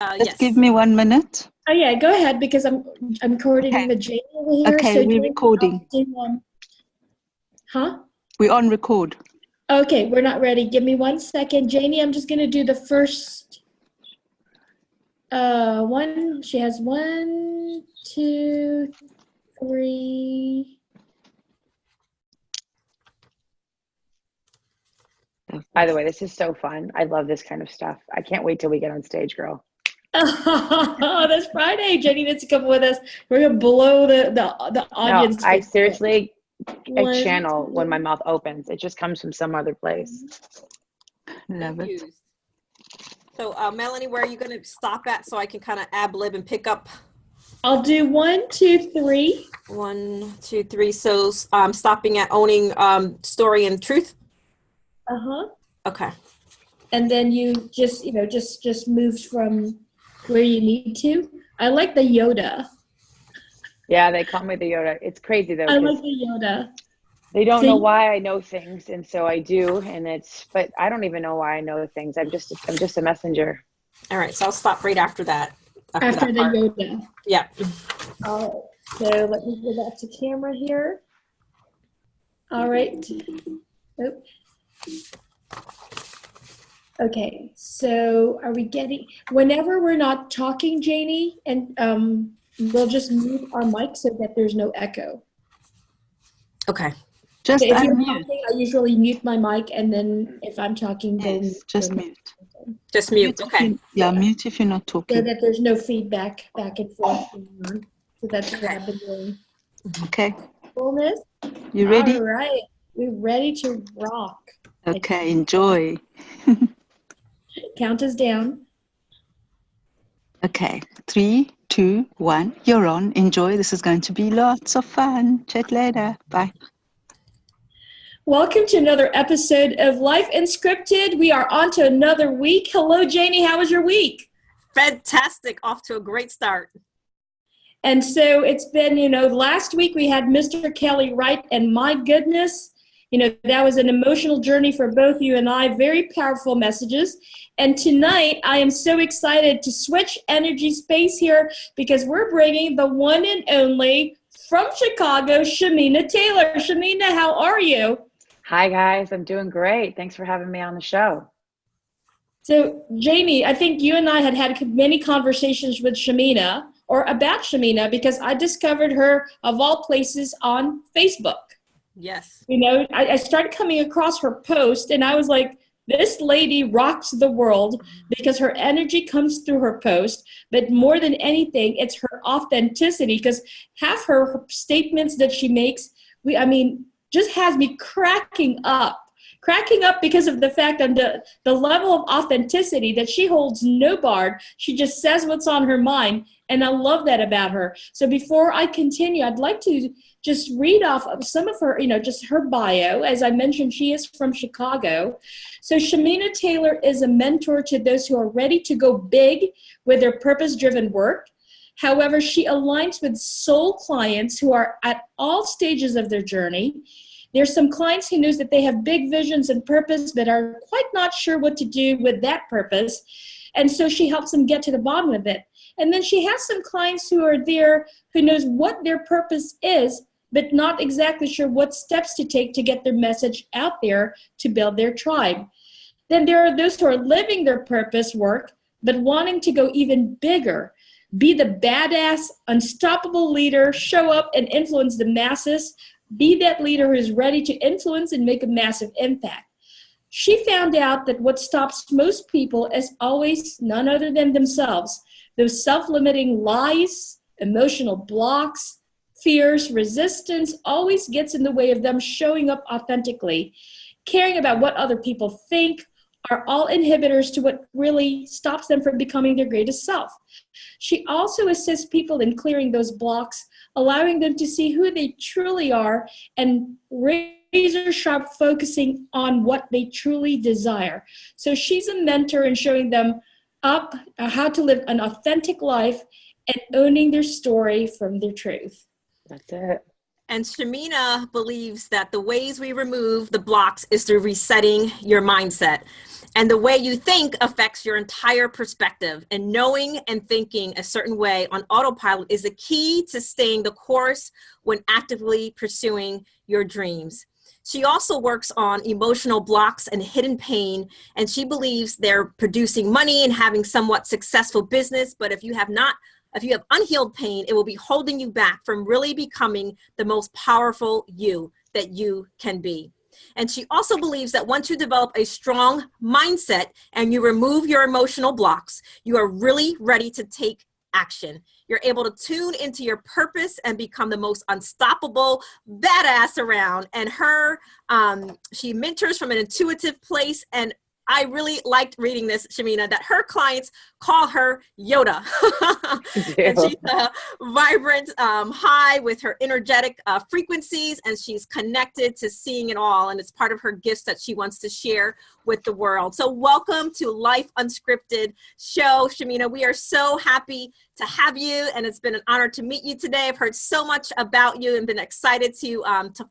Just Yes. give me 1 minute. Oh yeah, go ahead, because I'm coordinating with Janie over here. Okay, so we're recording. Huh? We're on record. Okay, we're not ready. Give me 1 second. Janie, I'm just going to do the first one. She has 1, 2, 3. By the way, this is so fun. I love this kind of stuff. I can't wait till we get on stage, girl. Oh, that's Friday. Janie needs to come with us. We're going to blow the audience. No, I seriously, One, a channel when my mouth opens. It just comes from some other place. Love it. So, Melanie, where are you going to stop at so I can kind of ad-lib and pick up? I'll do 1, 2, 3. 1, 2, 3. So, stopping at owning story and truth. Uh-huh. Okay. And then you just, just move from where you need to. I like the Yoda. Yeah, they call me the Yoda. It's crazy though. I like the Yoda. They don't know why I know things, and so I do, but I don't even know why I know things. I'm just a messenger. All right, so I'll stop right after that. After the Yoda. Yeah. All right. So let me go back to camera here. All right. Oh. Okay, so are we getting, whenever we're not talking, Janie, and we'll just mute our mic so that there's no echo. Okay. Just if you're unmute. talking, I usually mute my mic, and then if I'm talking, Yes, just mute. Just mute, okay. Yeah, mute if you're not So talking. that there's no feedback back and forth going on. So that's what I've been doing. Okay. Fullness. You ready? All right. We're ready to rock. Okay, enjoy. Count us down. Okay, 3, 2, 1. You're on. Enjoy. This is going to be lots of fun. Chat later. Bye. Welcome to another episode of Life Unscripted. We are on to another week. Hello, Janie. How was your week? Fantastic. Off to a great start. And so it's been, last week we had Mr. Kelly Wright, and my goodness, that was an emotional journey for both you and I. Very powerful messages. And tonight I am so excited to switch energy space here because we're bringing the one and only from Chicago, Shamina Taylor. Shamina, how are you? Hi, guys. I'm doing great. Thanks for having me on the show. So, Janie, I think you and I had many conversations with Shamina, or about Shamina, because I discovered her, of all places, on Facebook. Yes. I started coming across her post, and I was like, this lady rocks the world because her energy comes through her post. But more than anything, it's her authenticity, because half her statements that she makes, just has me cracking up because of the fact of the level of authenticity that she holds no guard. She just says what's on her mind, and I love that about her. So before I continue, I'd like to just read off of some of her, just her bio. As I mentioned, she is from Chicago. So Shamina Taylor is a mentor to those who are ready to go big with their purpose-driven work. However, she aligns with soul clients who are at all stages of their journey. There's some clients who knows that they have big visions and purpose, but are quite not sure what to do with that purpose. And so she helps them get to the bottom of it. And then she has some clients who are there who knows what their purpose is, but not exactly sure what steps to take to get their message out there to build their tribe. Then there are those who are living their purpose work, but wanting to go even bigger, be the badass, unstoppable leader, show up and influence the masses, be that leader who is ready to influence and make a massive impact. She found out that what stops most people is always none other than themselves. Those self-limiting lies, emotional blocks, fears, resistance always gets in the way of them showing up authentically. Caring about what other people think are all inhibitors to what really stops them from becoming their greatest self. She also assists people in clearing those blocks, allowing them to see who they truly are and razor sharp focusing on what they truly desire. So she's a mentor in showing them how to live an authentic life and owning their story from their truth. That's it. And Shamina believes that the ways we remove the blocks is through resetting your mindset. And the way you think affects your entire perspective. And knowing and thinking a certain way on autopilot is the key to staying the course when actively pursuing your dreams. She also works on emotional blocks and hidden pain, and she believes they're producing money and having somewhat successful business. But if you have unhealed pain, it will be holding you back from really becoming the most powerful you that you can be. And she also believes that once you develop a strong mindset and you remove your emotional blocks, you are really ready to take action. You're able to tune into your purpose and become the most unstoppable badass around. And she mentors from an intuitive place. And I really liked reading this, Shamina, that her clients call her Yoda. And she's vibrant, high with her energetic frequencies, and she's connected to seeing it all. And it's part of her gifts that she wants to share with the world. So welcome to Life Unscripted show, Shamina. We are so happy to have you, and it's been an honor to meet you today. I've heard so much about you and been excited to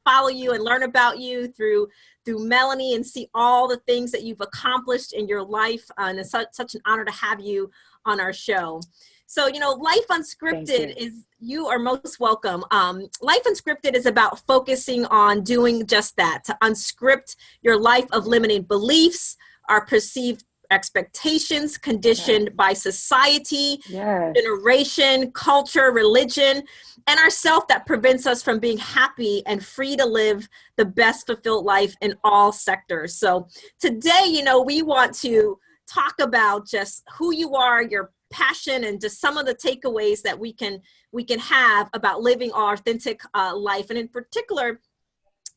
follow you and learn about you through Melanie and see all the things that you've accomplished in your life. And it's such an honor to have you on our show. So, Life Unscripted you are most welcome. Life Unscripted is about focusing on doing just that, to unscript your life of limiting beliefs, our perceived expectations conditioned by society, generation, culture, religion, and ourself that prevents us from being happy and free to live the best fulfilled life in all sectors. So today, we want to talk about just who you are, your passion, and just some of the takeaways that we can have about living our authentic life. And in particular,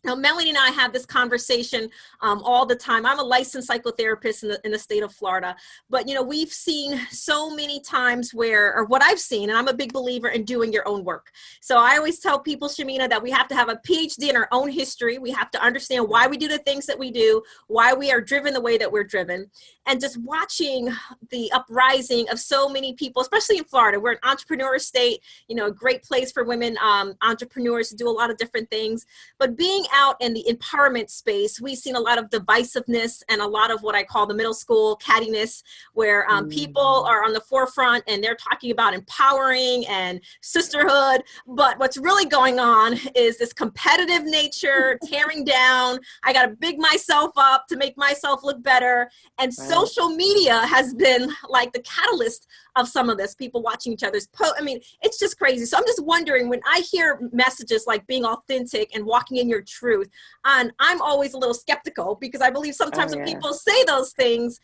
now, Melody and I have this conversation all the time. I'm a licensed psychotherapist in the state of Florida, but we've seen so many times or what I've seen, and I'm a big believer in doing your own work. So I always tell people, Shamina, that we have to have a PhD in our own history. We have to understand why we do the things that we do, why we are driven the way that we're driven, and just watching the uprising of so many people, especially in Florida. We're an entrepreneur state, a great place for women entrepreneurs to do a lot of different things, but being out in the empowerment space, we've seen a lot of divisiveness and a lot of what I call the middle school cattiness, where people are on the forefront and they're talking about empowering and sisterhood. But what's really going on is this competitive nature, tearing down. I got to big myself up to make myself look better. And social media has been like the catalyst of some of this, people watching each other's posts. I mean, it's just crazy. So I'm just wondering, when I hear messages like being authentic and walking in your truth, and I'm always a little skeptical, because I believe sometimes when people say those things,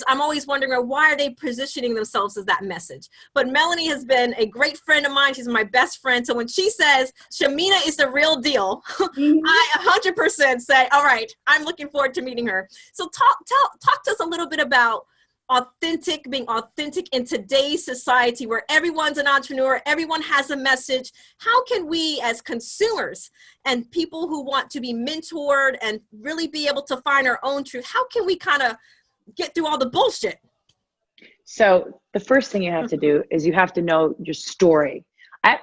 I'm always wondering, why are they positioning themselves as that message? But Melanie has been a great friend of mine. She's my best friend. So when she says Shamina is the real deal, I 100% say, all right, I'm looking forward to meeting her. So talk to us a little bit about being authentic in today's society, where everyone's an entrepreneur, everyone has a message. How can we as consumers and people who want to be mentored and really be able to find our own truth, how can we kind of get through all the bullshit? So the first thing you have to do is you have to know your story.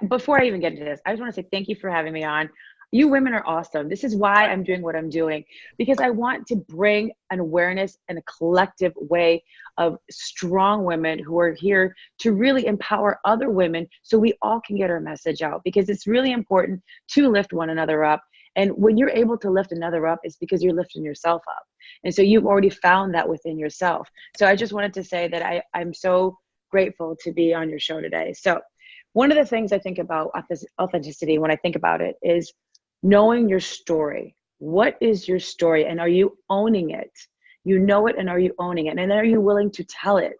Before I even get into this, I just want to say thank you for having me on. You women are awesome. This is why I'm doing what I'm doing, because I want to bring an awareness and a collective way of strong women who are here to really empower other women, so we all can get our message out, because it's really important to lift one another up. And when you're able to lift another up, it's because you're lifting yourself up. And so you've already found that within yourself. So I just wanted to say that I'm so grateful to be on your show today. So one of the things I think about authenticity, when I think about it, is knowing your story. What is your story, and are you owning it? You know it, and are you owning it? And are you willing to tell it?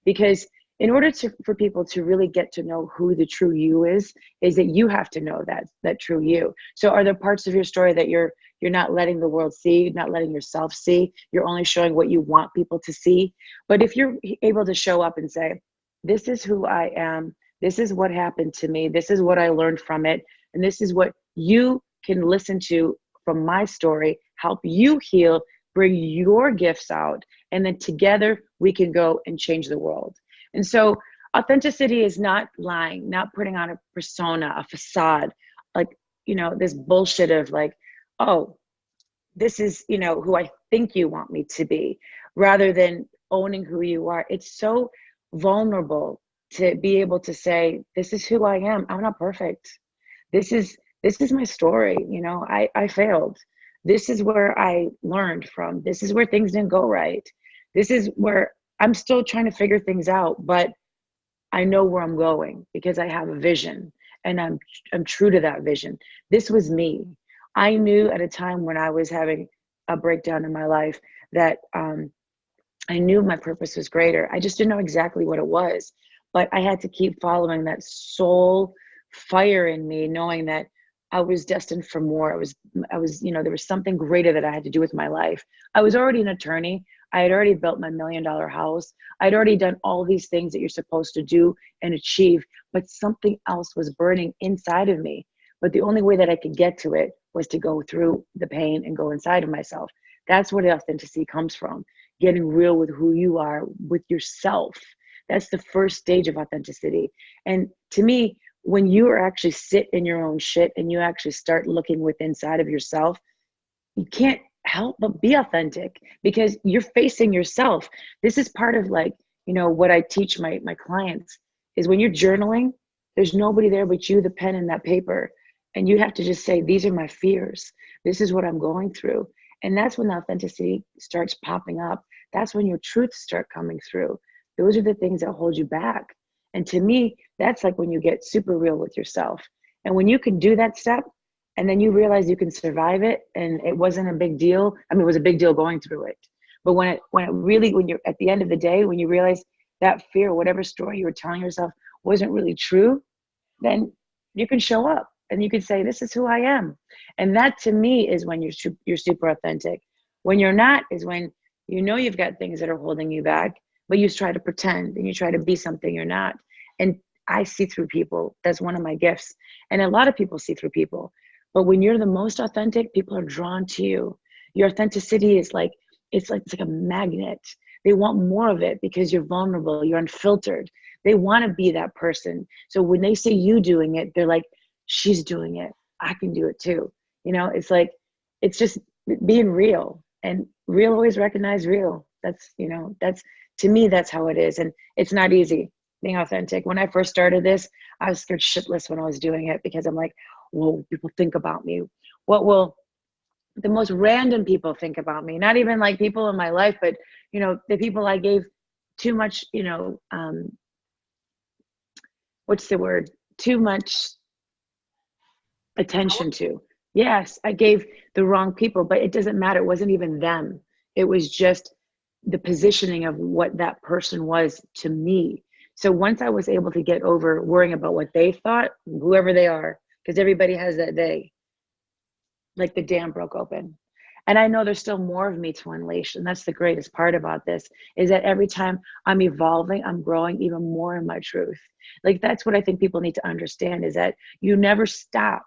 Because in order for people to really get to know who the true you is that you have to know that true you. So are there parts of your story that you're not letting the world see, not letting yourself see? You're only showing what you want people to see. But if you're able to show up and say, this is who I am, this is what happened to me, this is what I learned from it, and this is what you can listen to from my story, help you heal, bring your gifts out, and then together we can go and change the world. And so authenticity is not lying, not putting on a persona, a facade, like, this bullshit of like, oh, this is, who I think you want me to be. rather than owning who you are. It's so vulnerable to be able to say, this is who I am. I'm not perfect. This is my story. You know, I failed. This is where I learned from. This is where things didn't go right. This is where I'm still trying to figure things out, but I know where I'm going because I have a vision, and I'm true to that vision. This was me. I knew at a time when I was having a breakdown in my life that I knew my purpose was greater. I just didn't know exactly what it was, but I had to keep following that soul fire in me, knowing that I was destined for more. I was, you know, there was something greater that I had to do with my life. I was already an attorney. I had already built my $1 million house. I'd already done all these things that you're supposed to do and achieve, but something else was burning inside of me. But the only way that I could get to it was to go through the pain and go inside of myself. That's where the authenticity comes from. Getting real with who you are, with yourself. That's the first stage of authenticity. And to me, when you are actually sit in your own shit and you actually start looking within inside of yourself, you can't help but be authentic because you're facing yourself. This is part of, like, you know, what I teach my clients is when you're journaling, there's nobody there but you, the pen and that paper. And you have to just say, these are my fears. This is what I'm going through. And that's when the authenticity starts popping up. That's when your truths start coming through. Those are the things that hold you back. And to me, that's like when you get super real with yourself. And when you can do that step, and then you realize you can survive it, and it wasn't a big deal. I mean, it was a big deal going through it. But when you're at the end of the day, when you realize that fear, whatever story you were telling yourself wasn't really true, then you can show up and you can say, this is who I am. And that to me is when you're super authentic. When you're not is when you know you've got things that are holding you back, but you try to pretend and you try to be something you're not. And I see through people. That's one of my gifts. And a lot of people see through people. But when you're the most authentic, people are drawn to you. Your authenticity is like, it's like a magnet. They want more of it because you're vulnerable, you're unfiltered. They want to be that person. So when they see you doing it, they're like, she's doing it. I can do it too. You know, it's like, it's just being real, and real always recognize real. That's, you know, that's, to me, that's how it is. And it's not easy being authentic. When I first started this, I was scared shitless when I was doing it because I'm like, well, people think about me. What will the most random people think about me? Not even like people in my life, but, you know, the people I gave too much, you know, what's the word? Too much attention to. Yes, I gave the wrong people, but it doesn't matter. It wasn't even them. It was just the positioning of what that person was to me. So once I was able to get over worrying about what they thought, whoever they are, because everybody has that day, like the dam broke open. And I know there's still more of me to unleash. And that's the greatest part about this, is that every time I'm evolving, I'm growing even more in my truth. Like, that's what I think people need to understand, is that you never stop.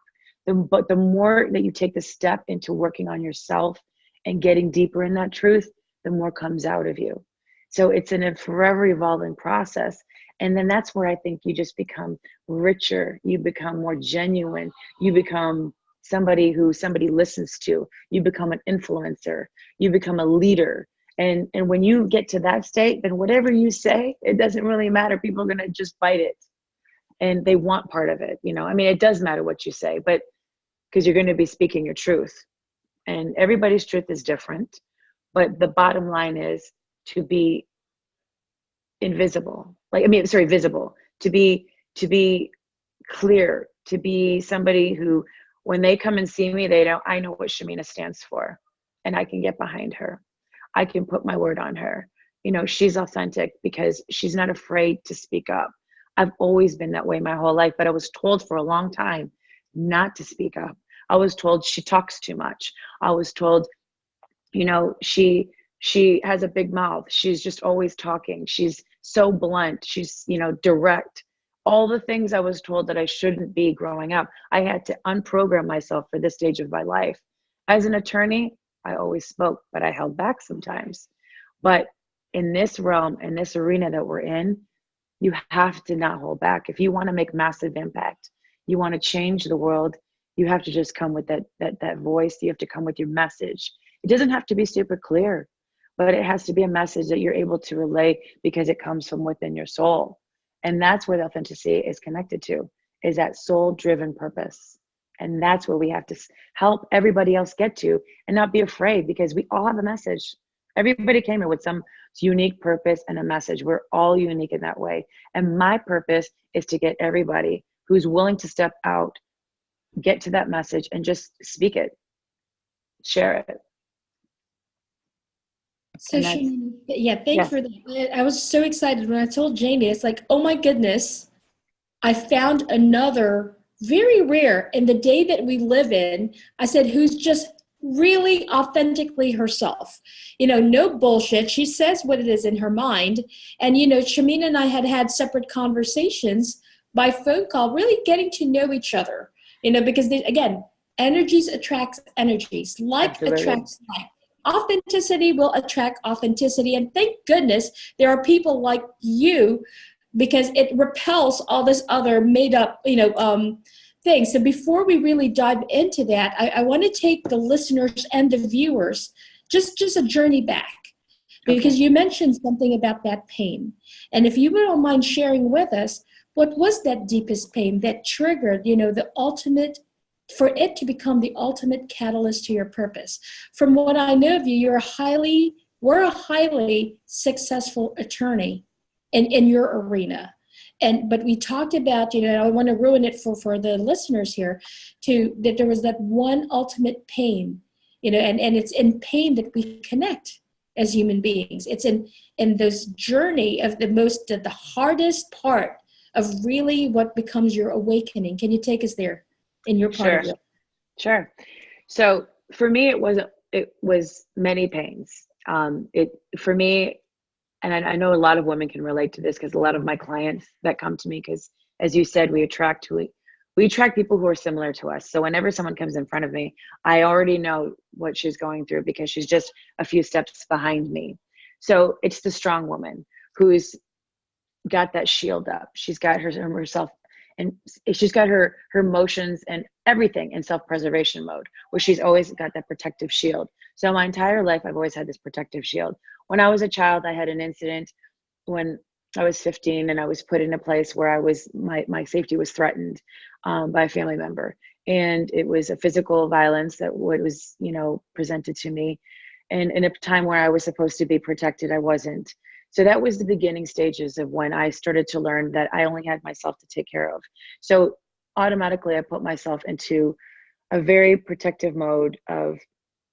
But the more that you take the step into working on yourself and getting deeper in that truth, the more comes out of you. So it's a forever evolving process. And then that's where I think you just become richer. You become more genuine. You become somebody who somebody listens to. You become an influencer. You become a leader. And when you get to that state, then whatever you say, it doesn't really matter. People are going to just bite it. And they want part of it. You know, I mean, it does matter what you say, but because you're going to be speaking your truth. And everybody's truth is different. But the bottom line is to be visible, to be clear, to be somebody who, when they come and see me, I know what Shamina stands for, and I can get behind her. I can put my word on her. You know, she's authentic because she's not afraid to speak up. I've always been that way my whole life, but I was told for a long time not to speak up. I was told she talks too much. I was told, you know, she has a big mouth. She's just always talking. She's so blunt. She's, you know, direct. All the things I was told that I shouldn't be growing up. I had to unprogram myself for this stage of my life. As an attorney, I always spoke, but I held back sometimes. But in this realm, in this arena that we're in, you have to not hold back. If you want to make massive impact, you want to change the world, you have to just come with that voice. You have to come with your message. It doesn't have to be super clear, but it has to be a message that you're able to relay because it comes from within your soul. And that's where the authenticity is connected to, is that soul-driven purpose. And that's where we have to help everybody else get to, and not be afraid, because we all have a message. Everybody came in with some unique purpose and a message. We're all unique in that way. And my purpose is to get everybody who's willing to step out, get to that message and just speak it, share it. So Shamina, yeah, thanks for that. I was so excited when I told Janie. It's like, oh my goodness, I found another very rare in the day that we live in. I said, who's just really authentically herself, no bullshit. She says what it is in her mind. And, Shamina and I had separate conversations by phone call, really getting to know each other, because again, energies attracts energies, like attracts like. Authenticity will attract authenticity. And thank goodness there are people like you, because it repels all this other made up, thing. So before we really dive into that, I want to take the listeners and the viewers just a journey back, because you mentioned something about that pain. And if you don't mind sharing with us, what was that deepest pain that triggered, the ultimate, for it to become the ultimate catalyst to your purpose? From what I know of you, we're a highly successful attorney in your arena. But we talked about, I want to ruin it for the listeners here, that there was that one ultimate pain, and it's in pain that we connect as human beings. It's in those journey of the hardest part of really what becomes your awakening. Can you take us there in your part of it? Sure. So for me, it was many pains. For me, and I know a lot of women can relate to this, because a lot of my clients that come to me, because as you said, we attract people who are similar to us. So whenever someone comes in front of me, I already know what she's going through, because she's just a few steps behind me. So it's the strong woman who's got that shield up. She's got herself, and she's got her emotions and everything in self-preservation mode, where she's always got that protective shield. So my entire life, I've always had this protective shield. When I was a child, I had an incident when I was 15, and I was put in a place where my safety was threatened by a family member. And it was a physical violence that was, presented to me. And in a time where I was supposed to be protected, I wasn't. So that was the beginning stages of when I started to learn that I only had myself to take care of. So automatically I put myself into a very protective mode of,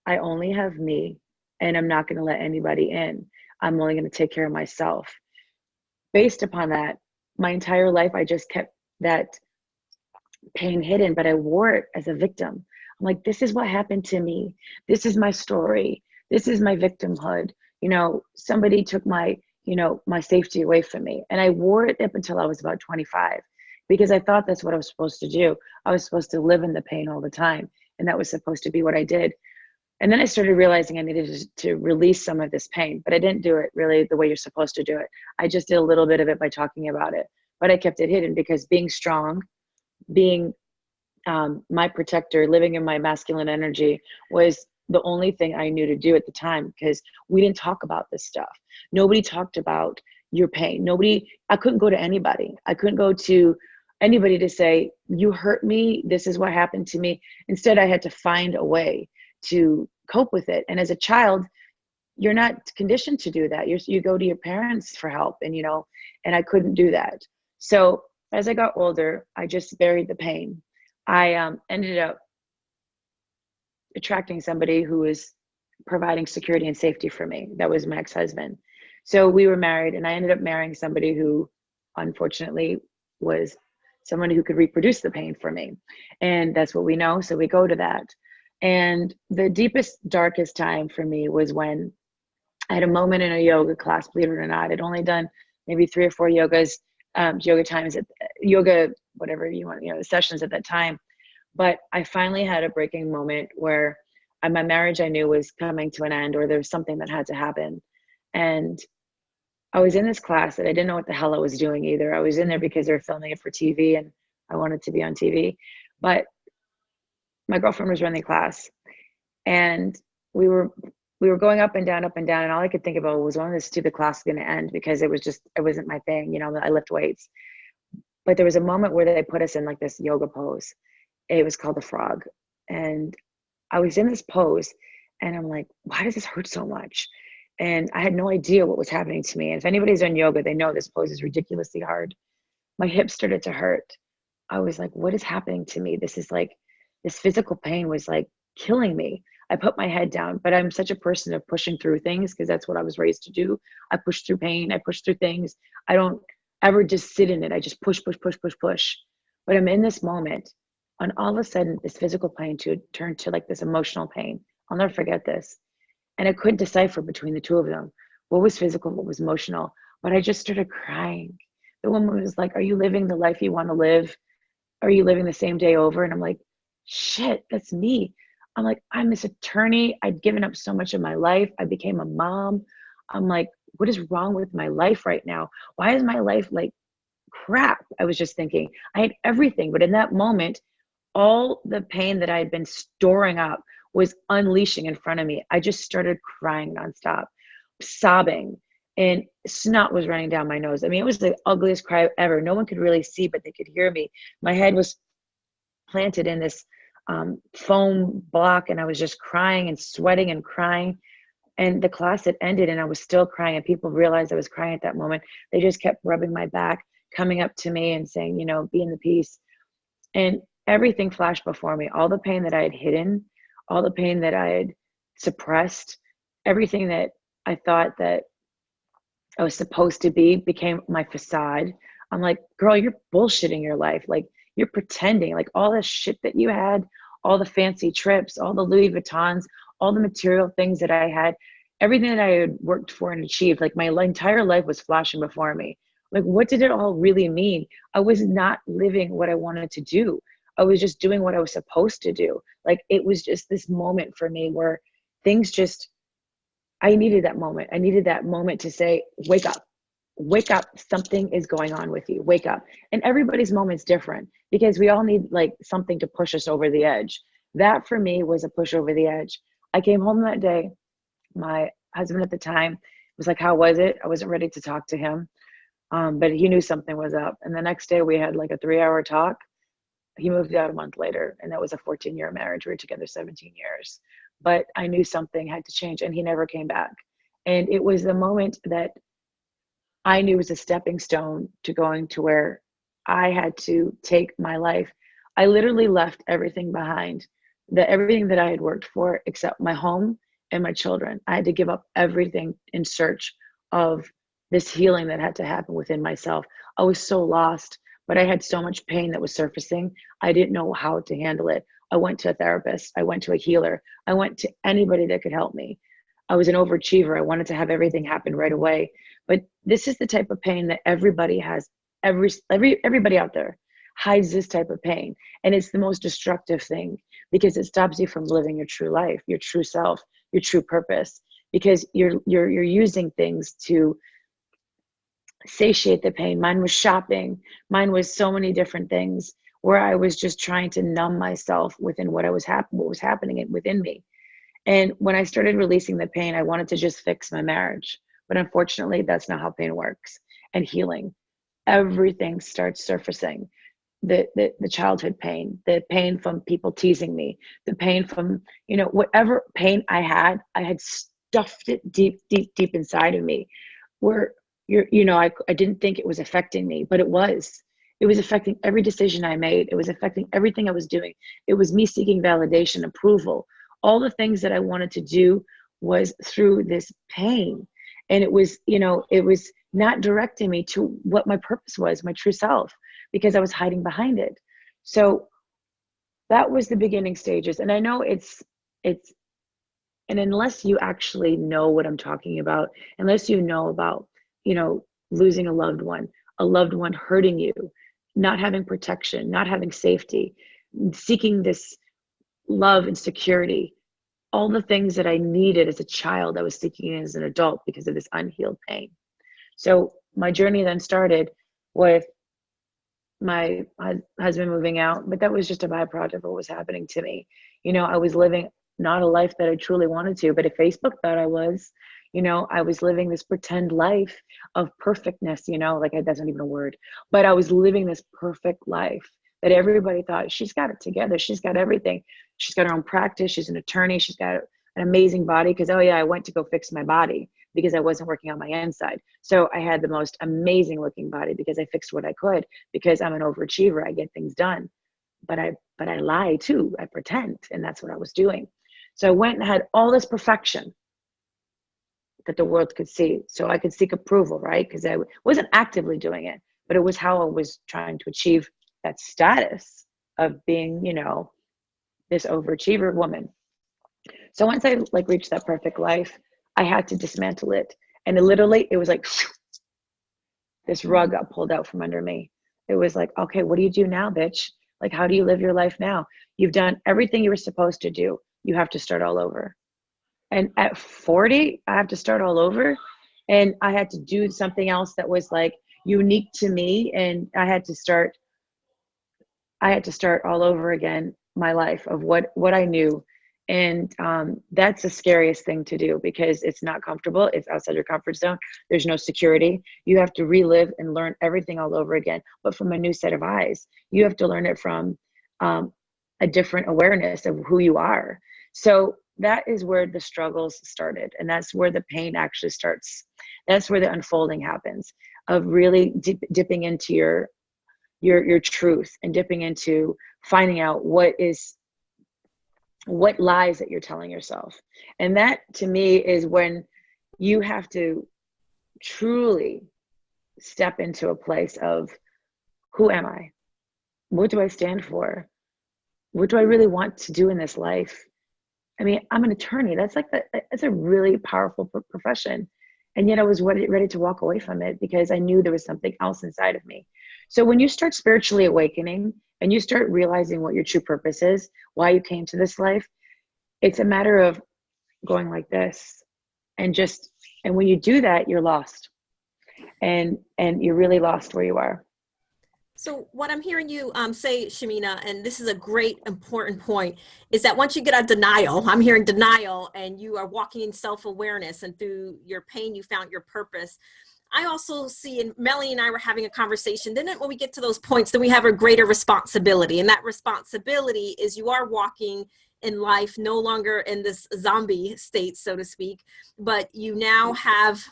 I only have me, and I'm not going to let anybody in. I'm only going to take care of myself. Based upon that, my entire life, I just kept that pain hidden, but I wore it as a victim. I'm like, this is what happened to me. This is my story. This is my victimhood. Somebody took my safety away from me. And I wore it up until I was about 25, because I thought that's what I was supposed to do. I was supposed to live in the pain all the time. And that was supposed to be what I did. And then I started realizing I needed to release some of this pain, but I didn't do it really the way you're supposed to do it. I just did a little bit of it by talking about it, but I kept it hidden, because being strong, being my protector, living in my masculine energy was the only thing I knew to do at the time, because we didn't talk about this stuff. Nobody talked about your pain. I couldn't go to anybody. I couldn't go to anybody to say, you hurt me. This is what happened to me. Instead, I had to find a way to cope with it. And as a child, you're not conditioned to do that. You go to your parents for help, and I couldn't do that. So as I got older, I just buried the pain. I ended up attracting somebody who was providing security and safety for me. That was my ex-husband. So we were married, and I ended up marrying somebody who unfortunately was someone who could reproduce the pain for me. And that's what we know. So we go to that. And the deepest, darkest time for me was when I had a moment in a yoga class, believe it or not. I'd only done maybe 3 or 4 yoga times, whatever you want, sessions at that time. But I finally had a breaking moment where my marriage, I knew, was coming to an end, or there was something that had to happen. And I was in this class that I didn't know what the hell I was doing either. I was in there because they were filming it for TV, and I wanted to be on TV. But my girlfriend was running the class, and we we were going up and down, and all I could think about was when this stupid class was going to end, because it wasn't my thing. You know, I lift weights. But there was a moment where they put us in like this yoga pose. It was called the frog. And I was in this pose and I'm like, why does this hurt so much? And I had no idea what was happening to me. And if anybody's done yoga, they know this pose is ridiculously hard. My hips started to hurt. I was like, what is happening to me? This physical pain was like killing me. I put my head down, but I'm such a person of pushing through things because that's what I was raised to do. I push through pain. I push through things. I don't ever just sit in it. I just push. But I'm in this moment, and all of a sudden, this physical pain turned to like this emotional pain. I'll never forget this. And I couldn't decipher between the two of them. What was physical, what was emotional? But I just started crying. The woman was like, are you living the life you want to live? Are you living the same day over? And I'm like, shit, that's me. I'm like, I'm this attorney. I'd given up so much of my life. I became a mom. I'm like, what is wrong with my life right now? Why is my life like crap? I was just thinking I had everything. But in that moment, all the pain that I had been storing up was unleashing in front of me. I just started crying nonstop, sobbing, and snot was running down my nose. I mean, it was the ugliest cry ever. No one could really see, but they could hear me. My head was planted in this foam block, and I was just crying and sweating and crying. And the class had ended and I was still crying, and people realized I was crying at that moment. They just kept rubbing my back, coming up to me and saying, you know, be in the peace. And everything flashed before me. All the pain that I had hidden, all the pain that I had suppressed, everything that I thought that I was supposed to be became my facade. I'm like, girl, you're bullshitting your life. Like, you're pretending. Like, all the shit that you had, all the fancy trips, all the Louis Vuittons, all the material things that I had, everything that I had worked for and achieved, like my entire life was flashing before me. Like, what did it all really mean? I was not living what I wanted to do. I was just doing what I was supposed to do. Like, it was just this moment for me where things just, I needed that moment. I needed that moment to say, wake up, something is going on with you, wake up. And everybody's moment's different because we all need like something to push us over the edge. That for me was a push over the edge. I came home that day. My husband at the time was like, how was it? I wasn't ready to talk to him, but he knew something was up. And the next day we had like a 3-hour talk. He moved out a month later, and that was a 14-year marriage. We were together 17 years. But I knew something had to change, and he never came back. And it was the moment that I knew was a stepping stone to going to where I had to take my life. I literally left everything behind, everything that I had worked for except my home and my children. I had to give up everything in search of this healing that had to happen within myself. I was so lost, but I had so much pain that was surfacing. I didn't know how to handle it. I went to a therapist. I went to a healer. I went to anybody that could help me. I was an overachiever. I wanted to have everything happen right away. But this is the type of pain that everybody has. Everybody out there hides this type of pain. And it's the most destructive thing because it stops you from living your true life, your true self, your true purpose, because you're using things to satiate the pain. Mine was shopping. Mine was so many different things where I was just trying to numb myself within what was happening within me. And when I started releasing the pain, I wanted to just fix my marriage. But unfortunately, that's not how pain works. And healing, everything starts surfacing. The childhood pain, the pain from people teasing me, the pain from, whatever pain I had stuffed it deep inside of me where I didn't think it was affecting me, but it was. It was affecting every decision I made. It was affecting everything I was doing. It was me seeking validation, approval. All the things that I wanted to do was through this pain. And it was not directing me to what my purpose was, my true self, because I was hiding behind it. So that was the beginning stages. And I know and unless you actually know what I'm talking about, unless you know about, losing a loved one hurting you, not having protection, not having safety, seeking this love and security, all the things that I needed as a child, I was seeking as an adult because of this unhealed pain. So my journey then started with my husband moving out, but that was just a byproduct of what was happening to me. I was living not a life that I truly wanted to, but if Facebook thought I was, you know, I was living this pretend life of perfectness, you know, like that's not even a word, but I was living this perfect life that everybody thought she's got it together. She's got everything. She's got her own practice. She's an attorney. She's got an amazing body because, oh yeah, I went to go fix my body because I wasn't working on my inside. So I had the most amazing looking body because I fixed what I could, because I'm an overachiever. I get things done, but I lie too. I pretend, and that's what I was doing. So I went and had all this perfection that the world could see. So I could seek approval, right? Because I wasn't actively doing it, but it was how I was trying to achieve that status of being, you know, this overachiever woman. So once I like reached that perfect life, I had to dismantle it. And it was like, this rug got pulled out from under me. It was like, okay, what do you do now, bitch? Like, how do you live your life now? You've done everything you were supposed to do. You have to start all over. And at 40, I have to start all over. And I had to do something else that was like unique to me. And I had to start all over again, my life of what I knew. And that's the scariest thing to do because it's not comfortable. It's outside your comfort zone. There's no security. You have to relive and learn everything all over again, but from a new set of eyes. You have to learn it from a different awareness of who you are. So that is where the struggles started. And that's where the pain actually starts. That's where the unfolding happens of really dipping into your truth and dipping into finding out what lies that you're telling yourself. And that to me is when you have to truly step into a place of, who am I? What do I stand for? What do I really want to do in this life? I mean, I'm an attorney. That's a really powerful profession. And yet I was ready to walk away from it because I knew there was something else inside of me. So when you start spiritually awakening and you start realizing what your true purpose is, why you came to this life, it's a matter of going like this and when you do that, you're lost and you're really lost where you are. So what I'm hearing you say, Shamina, and this is a great important point, is that once you get out of denial, I'm hearing denial, and you are walking in self-awareness, and through your pain, you found your purpose. I also see, and Melanie and I were having a conversation, then when we get to those points, then we have a greater responsibility. And that responsibility is you are walking in life, no longer in this zombie state, so to speak, but you now have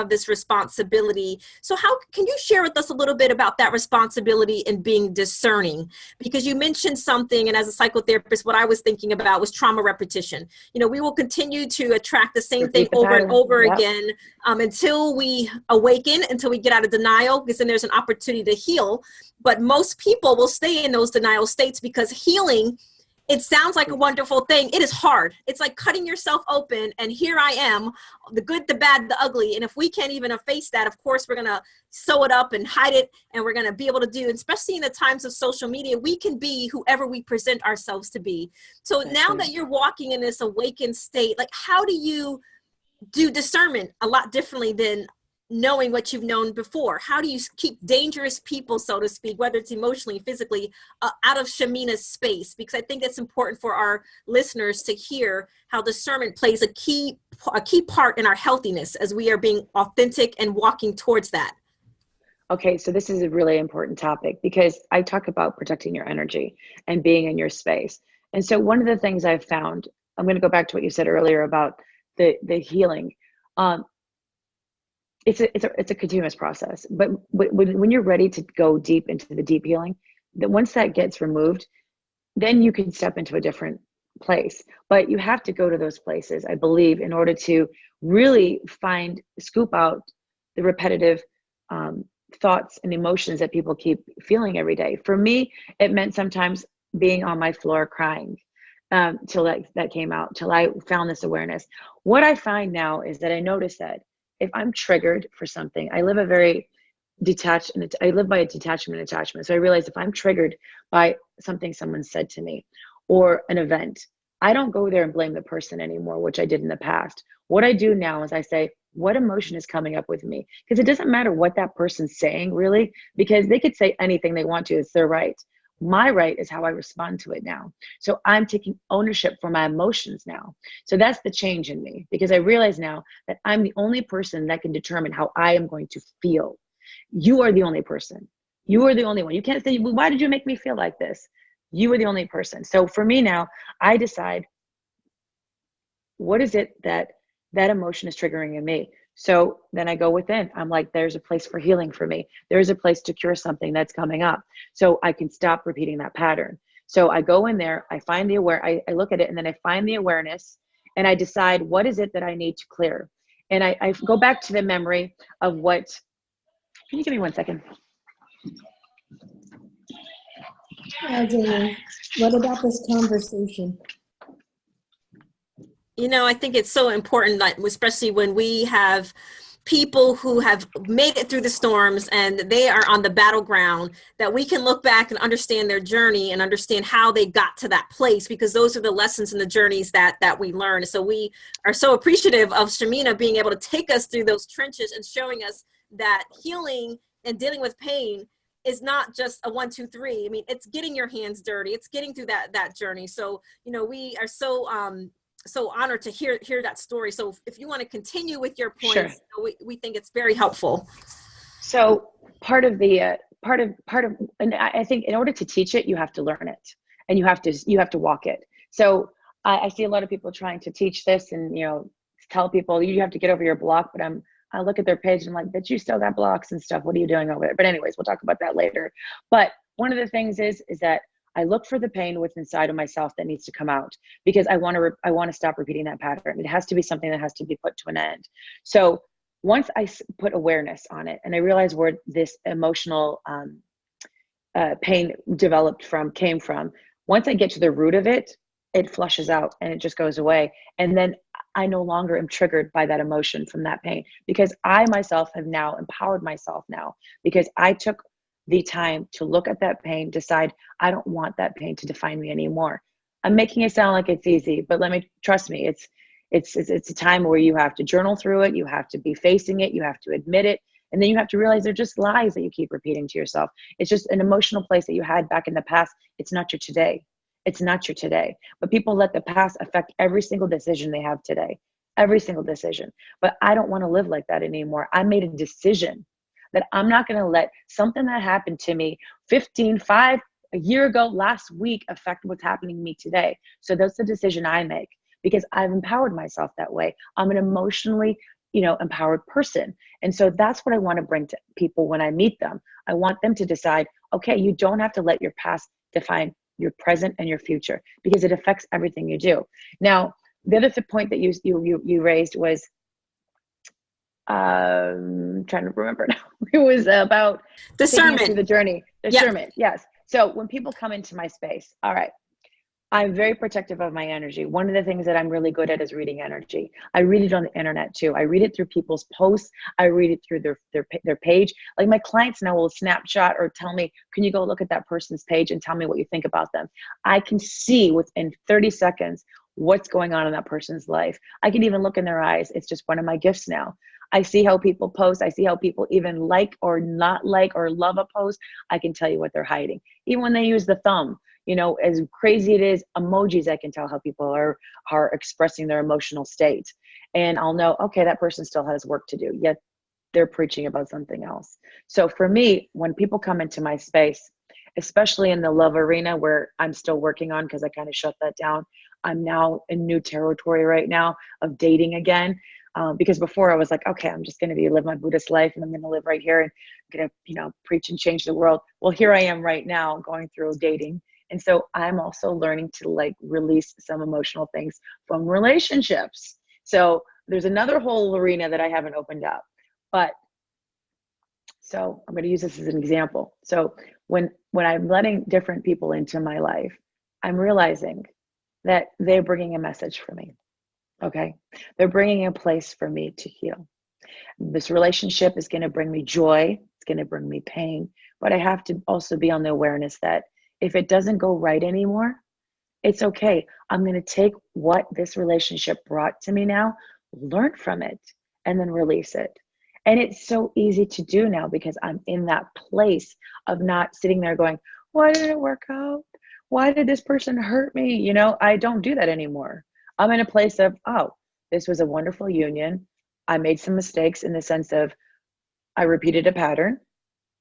this responsibility. So how can you share with us a little bit about that responsibility and being discerning? Because you mentioned something, and as a psychotherapist, what I was thinking about was trauma repetition. You know, we will continue to attract the same thing over and over again until we awaken, until we get out of denial, because then there's an opportunity to heal. But most people will stay in those denial states because healing, it sounds like a wonderful thing. It is hard. It's like cutting yourself open, and here I am, the good, the bad, the ugly. And if we can't even face that, of course, we're going to sew it up and hide it, and we're going to be able to do, especially in the times of social media, we can be whoever we present ourselves to be. So now that you're walking in this awakened state, like, how do you do discernment a lot differently than knowing what you've known before? How do you keep dangerous people, so to speak, whether it's emotionally, physically, out of Shamina's space? Because I think it's important for our listeners to hear how discernment plays a key part in our healthiness as we are being authentic and walking towards that. Okay, so this is a really important topic because I talk about protecting your energy and being in your space. And so one of the things I've found, I'm going to go back to what you said earlier about the healing. It's a continuous process, but when you're ready to go deep into the deep healing, that once that gets removed, then you can step into a different place. But you have to go to those places, I believe, in order to really scoop out the repetitive thoughts and emotions that people keep feeling every day. For me, it meant sometimes being on my floor crying till that came out, till I found this awareness. What I find now is that I notice that if I'm triggered for something, I live a very detached, and I live by a detachment and attachment. So I realize if I'm triggered by something someone said to me or an event, I don't go there and blame the person anymore, which I did in the past. What I do now is I say, what emotion is coming up with me? Because it doesn't matter what that person's saying, really, because they could say anything they want to. It's their right. My right is how I respond to it now. So I'm taking ownership for my emotions now. So that's the change in me, because I realize now that I'm the only person that can determine how I am going to feel. You are the only person. You are the only one. You can't say, well, why did you make me feel like this? You are the only person. So for me now, I decide, what is it that emotion is triggering in me? So then I go within. I'm like, there's a place for healing for me. There's a place to cure something that's coming up. So I can stop repeating that pattern. So I go in there, I find the I look at it, and then I find the awareness, and I decide, what is it that I need to clear? And I go back to the memory of what, can you give me 1 second? Janie, what about this conversation? You know, I think it's so important, that especially when we have people who have made it through the storms and they are on the battleground, that we can look back and understand their journey and understand how they got to that place, because those are the lessons and the journeys that we learn. So we are so appreciative of Shamina being able to take us through those trenches and showing us that healing and dealing with pain is not just a 1, 2, 3. I mean, it's getting your hands dirty. It's getting through that journey. So, you know, we are so honored to hear that story. So if you want to continue with your points, Sure. you know, we think it's very helpful. So part of, and I think in order to teach it, you have to learn it, and you have to walk it. So I see a lot of people trying to teach this, and, you know, tell people you have to get over your block, but I look at their page and I'm like, but you still got blocks and stuff. What are you doing over there? But anyways, we'll talk about that later. But one of the things is that I look for the pain within inside of myself that needs to come out, because I want to stop repeating that pattern. It has to be something that has to be put to an end. So once I put awareness on it, and I realize where this emotional pain came from, once I get to the root of it, it flushes out and it just goes away. And then I no longer am triggered by that emotion from that pain, because I myself have now empowered myself now, because I took the time to look at that pain, decide I don't want that pain to define me anymore. I'm making it sound like it's easy, but trust me, it's a time where you have to journal through it. You have to be facing it. You have to admit it. And then you have to realize they're just lies that you keep repeating to yourself. It's just an emotional place that you had back in the past. It's not your today. It's not your today. But people let the past affect every single decision they have today, every single decision. But I don't want to live like that anymore. I made a decision that I'm not going to let something that happened to me a year ago, last week, affect what's happening to me today. So that's the decision I make, because I've empowered myself that way. I'm an emotionally, empowered person. And so that's what I want to bring to people when I meet them. I want them to decide, okay, you don't have to let your past define your present and your future, because it affects everything you do. Now, the other point that you raised was, trying to remember now. It was about discernment through the journey. Discernment, yes. So when people come into my space, all right, I'm very protective of my energy. One of the things that I'm really good at is reading energy. I read it on the internet too. I read it through people's posts. I read it through their page. Like, my clients now will snapshot or tell me, can you go look at that person's page and tell me what you think about them? I can see within 30 seconds what's going on in that person's life. I can even look in their eyes. It's just one of my gifts now. I see how people post. I see how people even like or not like or love a post. I can tell you what they're hiding. Even when they use the thumb, as crazy it is, emojis, I can tell how people are expressing their emotional state. And I'll know, okay, that person still has work to do, yet they're preaching about something else. So for me, when people come into my space, especially in the love arena, where I'm still working on, because I kind of shut that down, I'm now in new territory right now of dating again. Because before I was like, okay, I'm just going to live my Buddhist life, and I'm going to live right here, and I'm going to, preach and change the world. Well, here I am right now going through dating. And so I'm also learning to release some emotional things from relationships. So there's another whole arena that I haven't opened up, so I'm going to use this as an example. So when I'm letting different people into my life, I'm realizing that they're bringing a message for me. Okay. They're bringing a place for me to heal. This relationship is going to bring me joy. It's going to bring me pain, but I have to also be on the awareness that if it doesn't go right anymore, it's okay. I'm going to take what this relationship brought to me now, learn from it, and then release it. And it's so easy to do now, because I'm in that place of not sitting there going, Why didn't it work out? Why did this person hurt me? You know, I don't do that anymore. I'm in a place of, oh, this was a wonderful union. I made some mistakes in the sense of I repeated a pattern,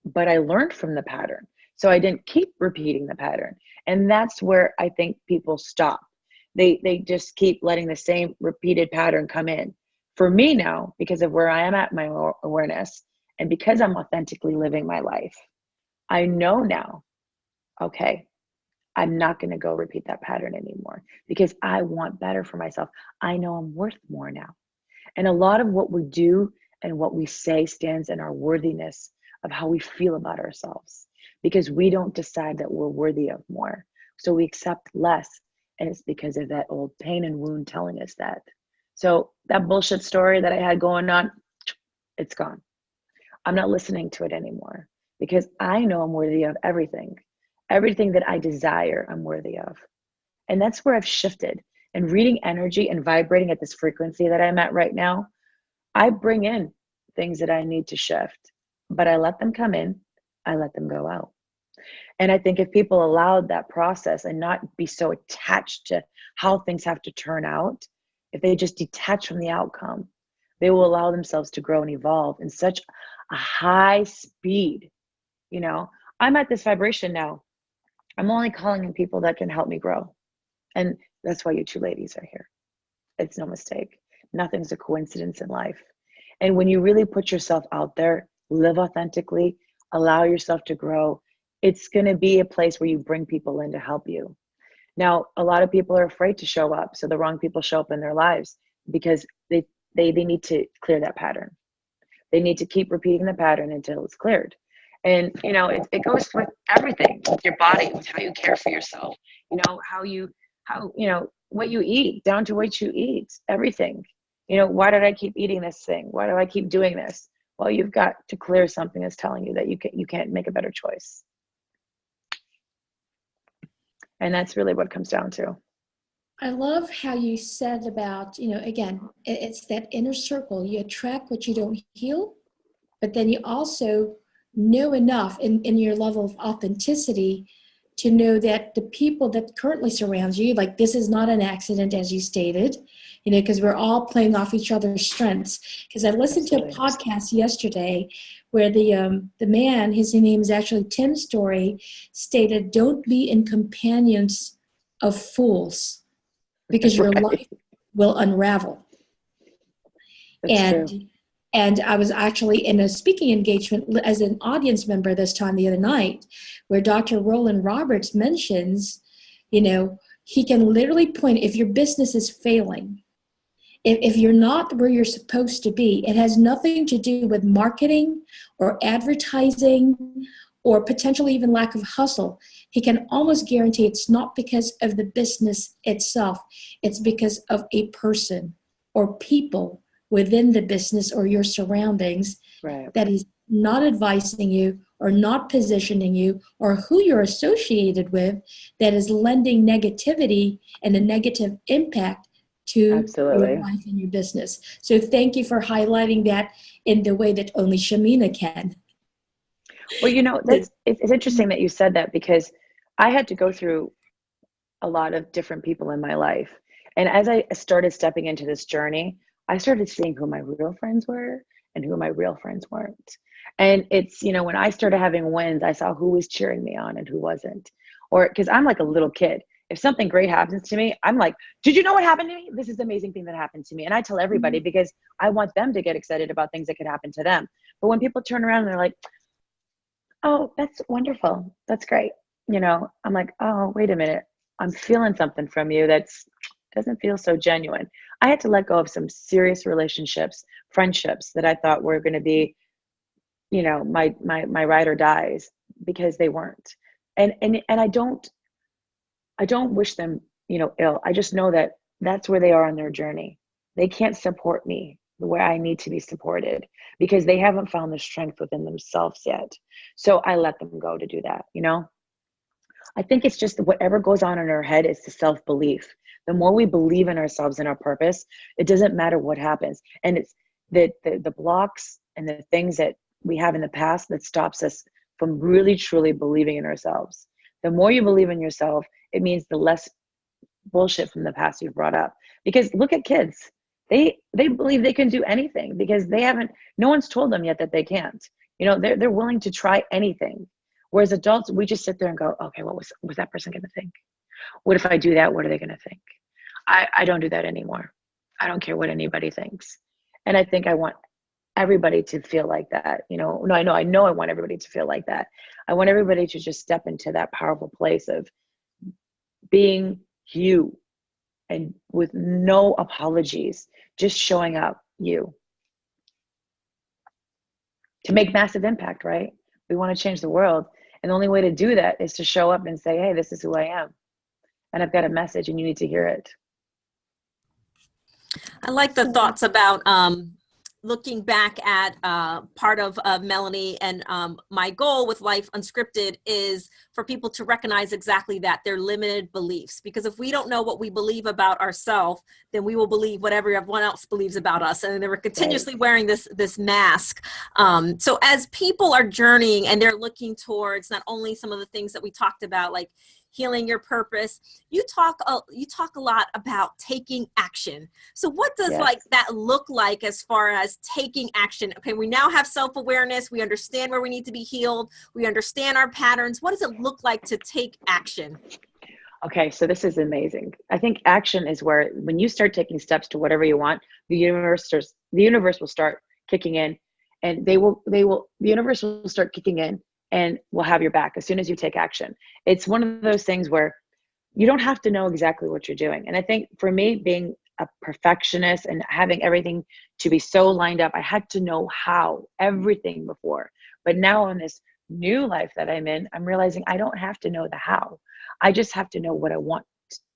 but I learned from the pattern. So I didn't keep repeating the pattern. And that's where I think people stop. They just keep letting the same repeated pattern come in. For me now, because of where I am at my awareness, and because I'm authentically living my life, I know now, okay, I'm not going to go repeat that pattern anymore because I want better for myself. I know I'm worth more now. And a lot of what we do and what we say stands in our worthiness of how we feel about ourselves, because we don't decide that we're worthy of more. So we accept less. And it's because of that old pain and wound telling us that. So that bullshit story that I had going on, it's gone. I'm not listening to it anymore because I know I'm worthy of everything. Everything that I desire, I'm worthy of. And that's where I've shifted. And reading energy and vibrating at this frequency that I'm at right now, I bring in things that I need to shift, but I let them come in, I let them go out. And I think if people allowed that process and not be so attached to how things have to turn out, if they just detach from the outcome, they will allow themselves to grow and evolve in such a high speed. You know, I'm at this vibration now. I'm only calling in people that can help me grow. And that's why you two ladies are here. It's no mistake. Nothing's a coincidence in life. And when you really put yourself out there, live authentically, allow yourself to grow, it's going to be a place where you bring people in to help you. Now, a lot of people are afraid to show up. So the wrong people show up in their lives because they need to clear that pattern. They need to keep repeating the pattern until it's cleared. And, you know, it goes with everything, with your body, with how you care for yourself, you know, you know, what you eat, down to what you eat, everything. You know, why did I keep eating this thing? Why do I keep doing this? Well, you've got to clear something that's telling you that you can't make a better choice. And that's really what it comes down to. I love how you said about, you know, again, it's that inner circle. You attract what you don't heal, but then you also know enough in your level of authenticity to know that the people that currently surround you, like this is not an accident, as you stated, you know, because we're all playing off each other's strengths. Because I listened to a podcast yesterday where the man, his name is actually Tim Story, stated, "Don't be in companions of fools, because your life will unravel." That's true. And I was actually in a speaking engagement as an audience member this time the other night, where Dr. Roland Roberts mentions, you know, he can literally point, if your business is failing, if you're not where you're supposed to be, it has nothing to do with marketing or advertising or potentially even lack of hustle. He can almost guarantee it's not because of the business itself. It's because of a person or people within the business or your surroundings, right, that is not advising you or not positioning you, or who you're associated with, that is lending negativity and a negative impact to Absolutely. your life and your business. So thank you for highlighting that in the way that only Shamina can. Well, you know, it's interesting that you said that, because I had to go through a lot of different people in my life. And as I started stepping into this journey, I started seeing who my real friends were and who my real friends weren't. And it's, you know, when I started having wins, I saw who was cheering me on and who wasn't. Or because I'm like a little kid. If something great happens to me, I'm like, did you know what happened to me? This is the amazing thing that happened to me. And I tell everybody because I want them to get excited about things that could happen to them. But when people turn around and they're like, oh, that's wonderful, that's great, you know, I'm like, oh, wait a minute, I'm feeling something from you that's doesn't feel so genuine. I had to let go of some serious relationships, friendships that I thought were going to be, you know, my ride or dies, because they weren't. And I don't wish them, you know, ill. I just know that that's where they are on their journey. They can't support me the way I need to be supported, because they haven't found the strength within themselves yet. So I let them go to do that, you know? I think it's just whatever goes on in our head is the self-belief. The more we believe in ourselves and our purpose, it doesn't matter what happens. And it's the blocks and the things that we have in the past that stops us from really truly believing in ourselves. The more you believe in yourself, it means the less bullshit from the past you've brought up. Because look at kids. They believe they can do anything because no one's told them yet that they can't. You know, they're willing to try anything. Whereas adults, we just sit there and go, okay, what was that person going to think? What if I do that? What are they going to think? I don't do that anymore. I don't care what anybody thinks. And I think I want everybody to feel like that. You know, no, I know I want everybody to feel like that. I want everybody to just step into that powerful place of being you and with no apologies, just showing up you to make massive impact, right? We want to change the world. And the only way to do that is to show up and say, hey, this is who I am. And I've got a message and you need to hear it. I like the thoughts about looking back at part of Melanie, and my goal with Life Unscripted is for people to recognize exactly that, their limited beliefs. Because if we don't know what we believe about ourselves, then we will believe whatever everyone else believes about us. And we're continuously wearing this mask. So as people are journeying and they're looking towards not only some of the things that we talked about, like healing your purpose, you talk a lot about taking action. So what does like that look like as far as taking action? Okay, we now have self-awareness. We understand where we need to be healed. We understand our patterns. What does it look like to take action? Okay, so this is amazing. I think action is where, when you start taking steps to whatever you want, the universe will start kicking in, and the universe will start kicking in and will have your back as soon as you take action. It's one of those things where you don't have to know exactly what you're doing. And I think for me, being a perfectionist and having everything to be so lined up, I had to know how, everything before. But now in this new life that I'm in, I'm realizing I don't have to know the how. I just have to know what I want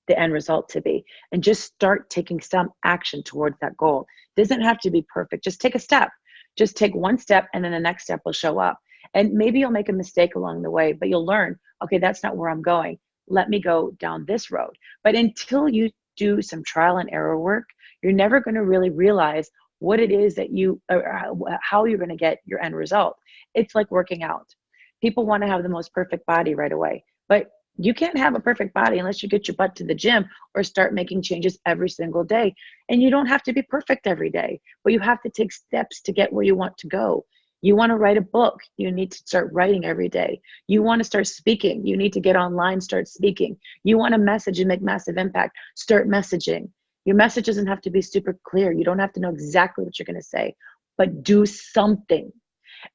the end result to be, and just start taking some action towards that goal. It doesn't have to be perfect. Just take a step. Just take one step, and then the next step will show up. And maybe you'll make a mistake along the way, but you'll learn, okay, that's not where I'm going. Let me go down this road. But until you do some trial and error work, you're never going to really realize what it is that how you're going to get your end result. It's like working out. People want to have the most perfect body right away, but you can't have a perfect body unless you get your butt to the gym or start making changes every single day. And you don't have to be perfect every day, but you have to take steps to get where you want to go. You want to write a book, you need to start writing every day. You want to start speaking, you need to get online, start speaking. You want to message and make massive impact, start messaging. Your message doesn't have to be super clear. You don't have to know exactly what you're going to say, but do something.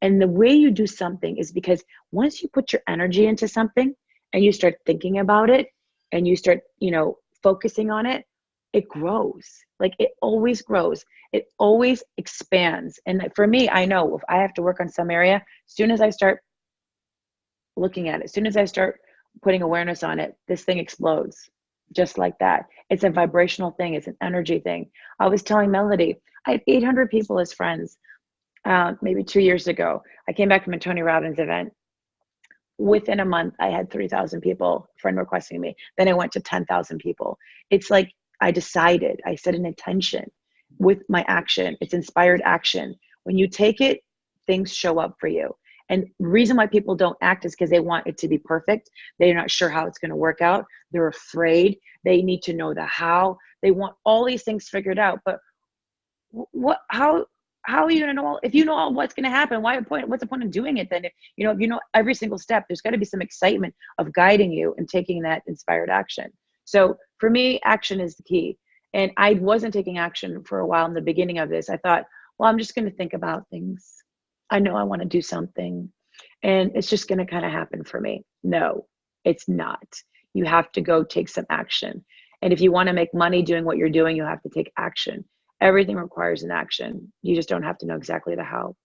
And the way you do something is because once you put your energy into something and you start thinking about it and you start, focusing on it, it grows. Like, it always grows. It always expands. And for me, I know if I have to work on some area, as soon as I start looking at it, as soon as I start putting awareness on it, this thing explodes just like that. It's a vibrational thing. It's an energy thing. I was telling Melody, I had 800 people as friends maybe 2 years ago. I came back from a Tony Robbins event. Within a month, I had 3,000 people friend requesting me. Then I went to 10,000 people. It's like I set an intention with my action. It's inspired action. When you take it, things show up for you. And the reason why people don't act is because they want it to be perfect. They're not sure how it's going to work out. They're afraid. They need to know the how. They want all these things figured out. But how are you going to know if you know what's going to happen? What's the point of doing it then? If you know every single step, there's got to be some excitement of guiding you and taking that inspired action. So for me, action is the key. And I wasn't taking action for a while in the beginning of this. I thought, well, I'm just going to think about things. I know I want to do something and it's just going to kind of happen for me. No, it's not. You have to go take some action. And if you want to make money doing what you're doing, you have to take action. Everything requires an action. You just don't have to know exactly the how.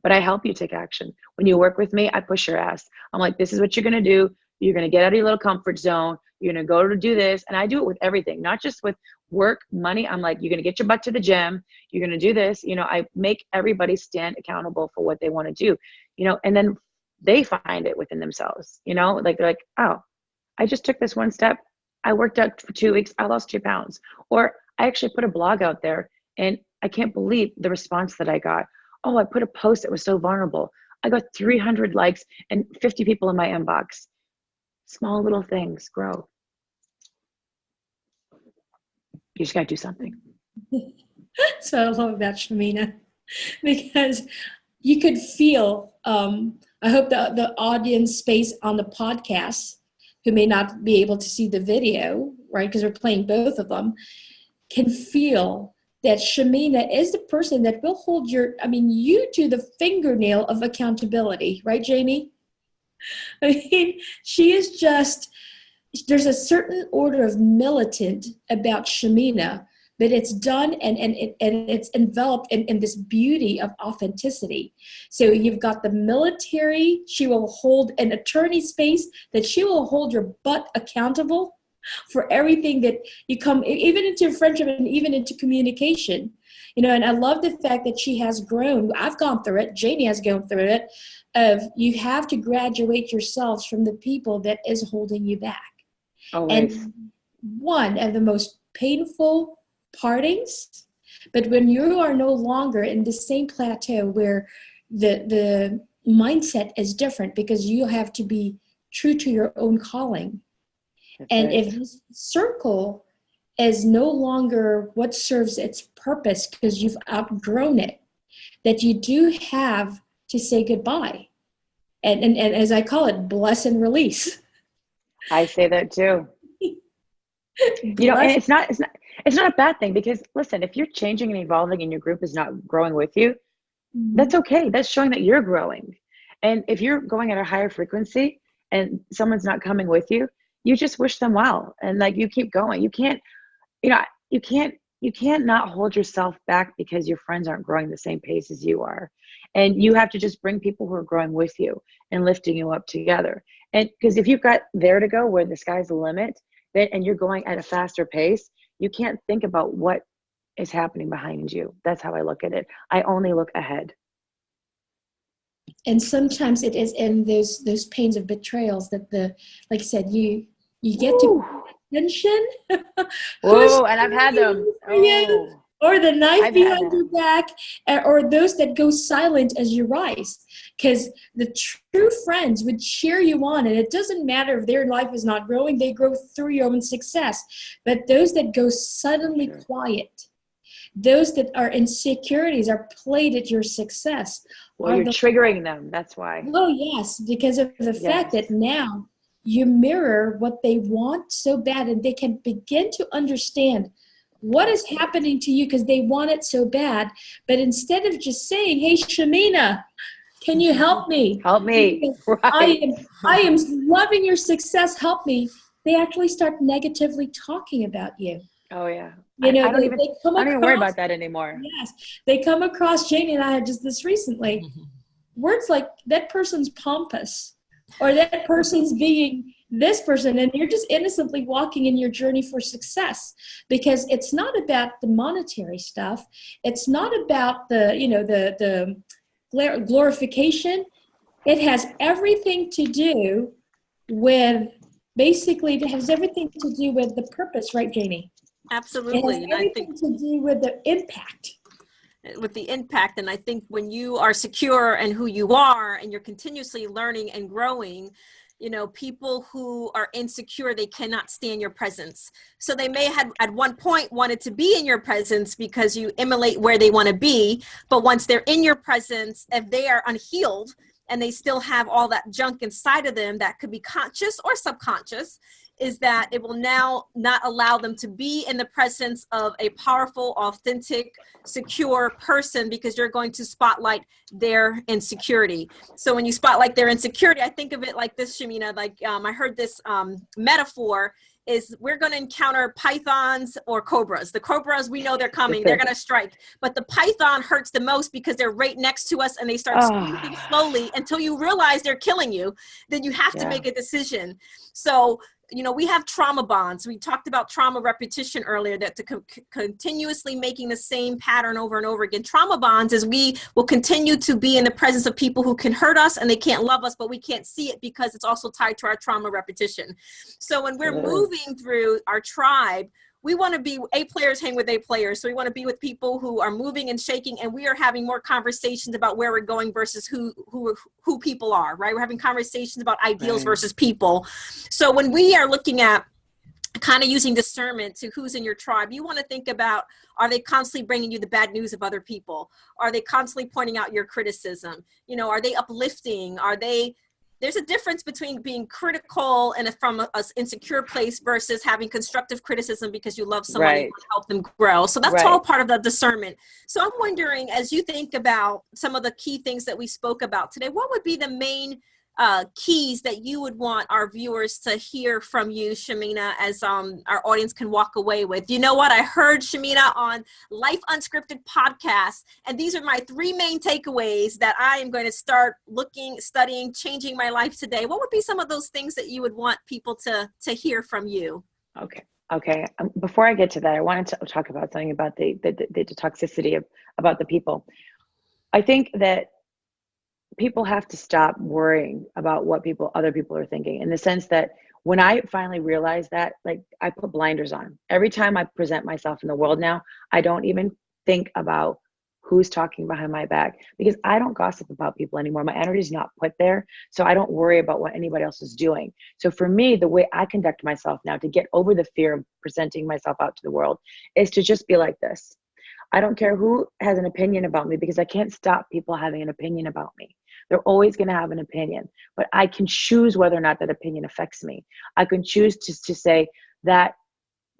But I help you take action. When you work with me, I push your ass. I'm like, this is what you're going to do. You're going to get out of your little comfort zone. You're going to go to do this. And I do it with everything, not just with work, money. I'm like, you're going to get your butt to the gym. You're going to do this. I make everybody stand accountable for what they want to do, and then they find it within themselves, like they're like, oh, I just took this one step. I worked out for 2 weeks. I lost 2 pounds. Or I actually put a blog out there and I can't believe the response that I got. Oh, I put a post that was so vulnerable. I got 300 likes and 50 people in my inbox. Small little things grow. You just got to do something. That's what I love about Shamina, because you could feel, I hope the audience space on the podcast, who may not be able to see the video, right, because we're playing both of them, can feel that Shamina is the person that will hold you to the fingernail of accountability, right, Janie? I mean, she is just, there's a certain order of militant about Shamina, but it's done and it's enveloped in this beauty of authenticity. So you've got the military, she will hold an attorney space, that she will hold your butt accountable for everything that you come, even into friendship and even into communication. And I love the fact that she has grown. I've gone through it. Janie has gone through it. Of you have to graduate yourselves from the people that is holding you back. Always. And one of the most painful partings, but when you are no longer in the same plateau where the mindset is different, because you have to be true to your own calling. That's and right. If this circle is no longer what serves its purpose because you've outgrown it, that you do have to say goodbye. And as I call it, bless and release. I say that too. And it's not a bad thing, because listen, if you're changing and evolving and your group is not growing with you, that's okay. That's showing that you're growing. And if you're going at a higher frequency and someone's not coming with you, you just wish them well. And like, you keep going. You can't not hold yourself back because your friends aren't growing the same pace as you are. And you have to just bring people who are growing with you and lifting you up together. And because if you've got there to go where the sky's the limit, and you're going at a faster pace, you can't think about what is happening behind you. That's how I look at it. I only look ahead. And sometimes it is in those pains of betrayals that like I said, you get to attention. Whoa, and I've had them. Oh. Or the knife behind your back, or those that go silent as you rise. Because the true friends would cheer you on, and it doesn't matter if their life is not growing, they grow through your own success. But those that go suddenly quiet, those that are insecurities are played at your success. Well, you're triggering them, that's why. Oh, yes, because of the fact that now you mirror what they want so bad, and they can begin to understand what is happening to you because they want it so bad. But instead of just saying, hey, Shamina, can you help me? Help me. Right. I am loving your success. Help me. They actually start negatively talking about you. Oh, yeah. I don't even worry about that anymore. Yes. They come across, Janie and I had just this recently, words like that person's pompous, or that person's being this person, and you're just innocently walking in your journey for success, because it's not about the monetary stuff. It's not about the glorification. It has everything to do with, basically, it has everything to do with the purpose, right, Janie? Absolutely. It has everything to do with the impact. With the impact. And I think when you are secure in who you are and you're continuously learning and growing, people who are insecure, they cannot stand your presence. So they may have at one point wanted to be in your presence because you emulate where they want to be. But once they're in your presence, if they are unhealed and they still have all that junk inside of them that could be conscious or subconscious, is that it will now not allow them to be in the presence of a powerful, authentic, secure person, because you're going to spotlight their insecurity. So when you spotlight their insecurity, I think of it like this, Shamina, I heard this metaphor is we're going to encounter pythons or cobras. The cobras, we know they're coming, they're going to strike, but the python hurts the most because they're right next to us and they start squeezing slowly until you realize they're killing you. Then you have to make a decision. So, we have trauma bonds. We talked about trauma repetition earlier, that to continuously making the same pattern over and over again. Trauma bonds is we will continue to be in the presence of people who can hurt us and they can't love us, but we can't see it because it's also tied to our trauma repetition. So when we're moving through our tribe, we want to be A players hang with A players. So we want to be with people who are moving and shaking, and we are having more conversations about where we're going versus who people are, right? We're having conversations about ideals versus people. So when we are looking at kind of using discernment to who's in your tribe, you want to think about, are they constantly bringing you the bad news of other people? Are they constantly pointing out your criticism? You know, are they uplifting? There's a difference between being critical and from an insecure place versus having constructive criticism because you love somebody and want to help them grow. So that's all part of the discernment. So I'm wondering, as you think about some of the key things that we spoke about today, what would be the main keys that you would want our viewers to hear from you, Shamina, as our audience can walk away with? You know what? I heard Shamina on Life Unscripted podcast, and these are my 3 main takeaways that I am going to start looking, studying, changing my life today. What would be some of those things that you would want people to hear from you? Okay. Before I get to that, I wanted to talk about something about the toxicity about the people. I think that people have to stop worrying about what other people are thinking, in the sense that when I finally realized that, like, I put blinders on. Every time I present myself in the world now, I don't even think about who's talking behind my back, because I don't gossip about people anymore. My energy is not put there. So I don't worry about what anybody else is doing. So for me, the way I conduct myself now to get over the fear of presenting myself out to the world is to just be like this. I don't care who has an opinion about me, because I can't stop people having an opinion about me. They're always going to have an opinion, but I can choose whether or not that opinion affects me. I can choose to say that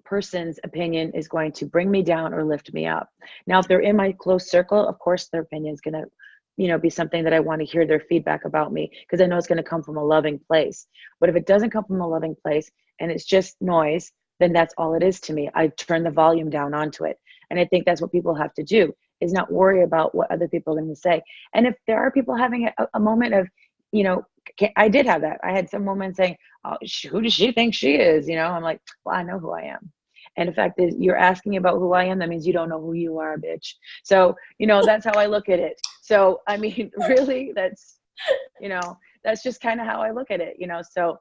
person's opinion is going to bring me down or lift me up. Now, if they're in my close circle, of course, their opinion is going to, be something that I want to hear their feedback about me, because I know it's going to come from a loving place. But if it doesn't come from a loving place and it's just noise, then that's all it is to me. I turn the volume down onto it. And I think that's what people have to do, is not worry about what other people are going to say. And if there are people having a moment of, I did have that. I had some woman saying, oh, who does she think she is? I'm like, well, I know who I am. And the fact is, you're asking about who I am, that means you don't know who you are, bitch. So, that's how I look at it. So, I mean, really, that's just kind of how I look at it, So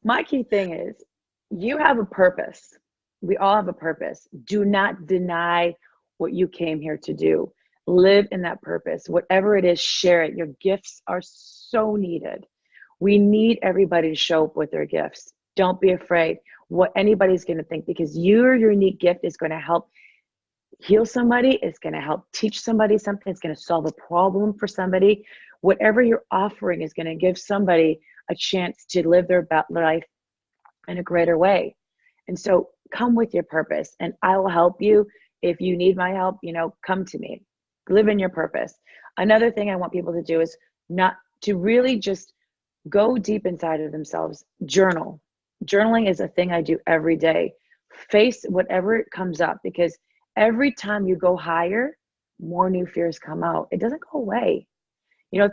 my key thing is, you have a purpose. We all have a purpose. Do not deny what you came here to do. Live in that purpose. Whatever it is, share it. Your gifts are so needed. We need everybody to show up with their gifts. Don't be afraid what anybody's going to think, because your unique gift is going to help heal somebody. It's going to help teach somebody something. It's going to solve a problem for somebody. Whatever you're offering is going to give somebody a chance to live their life in a greater way. And so come with your purpose, and I will help you. If you need my help, come to me. Live in your purpose. Another thing I want people to do is not to really just go deep inside of themselves. Journal. Journaling is a thing I do every day. Face whatever comes up, because every time you go higher, more new fears come out. It doesn't go away.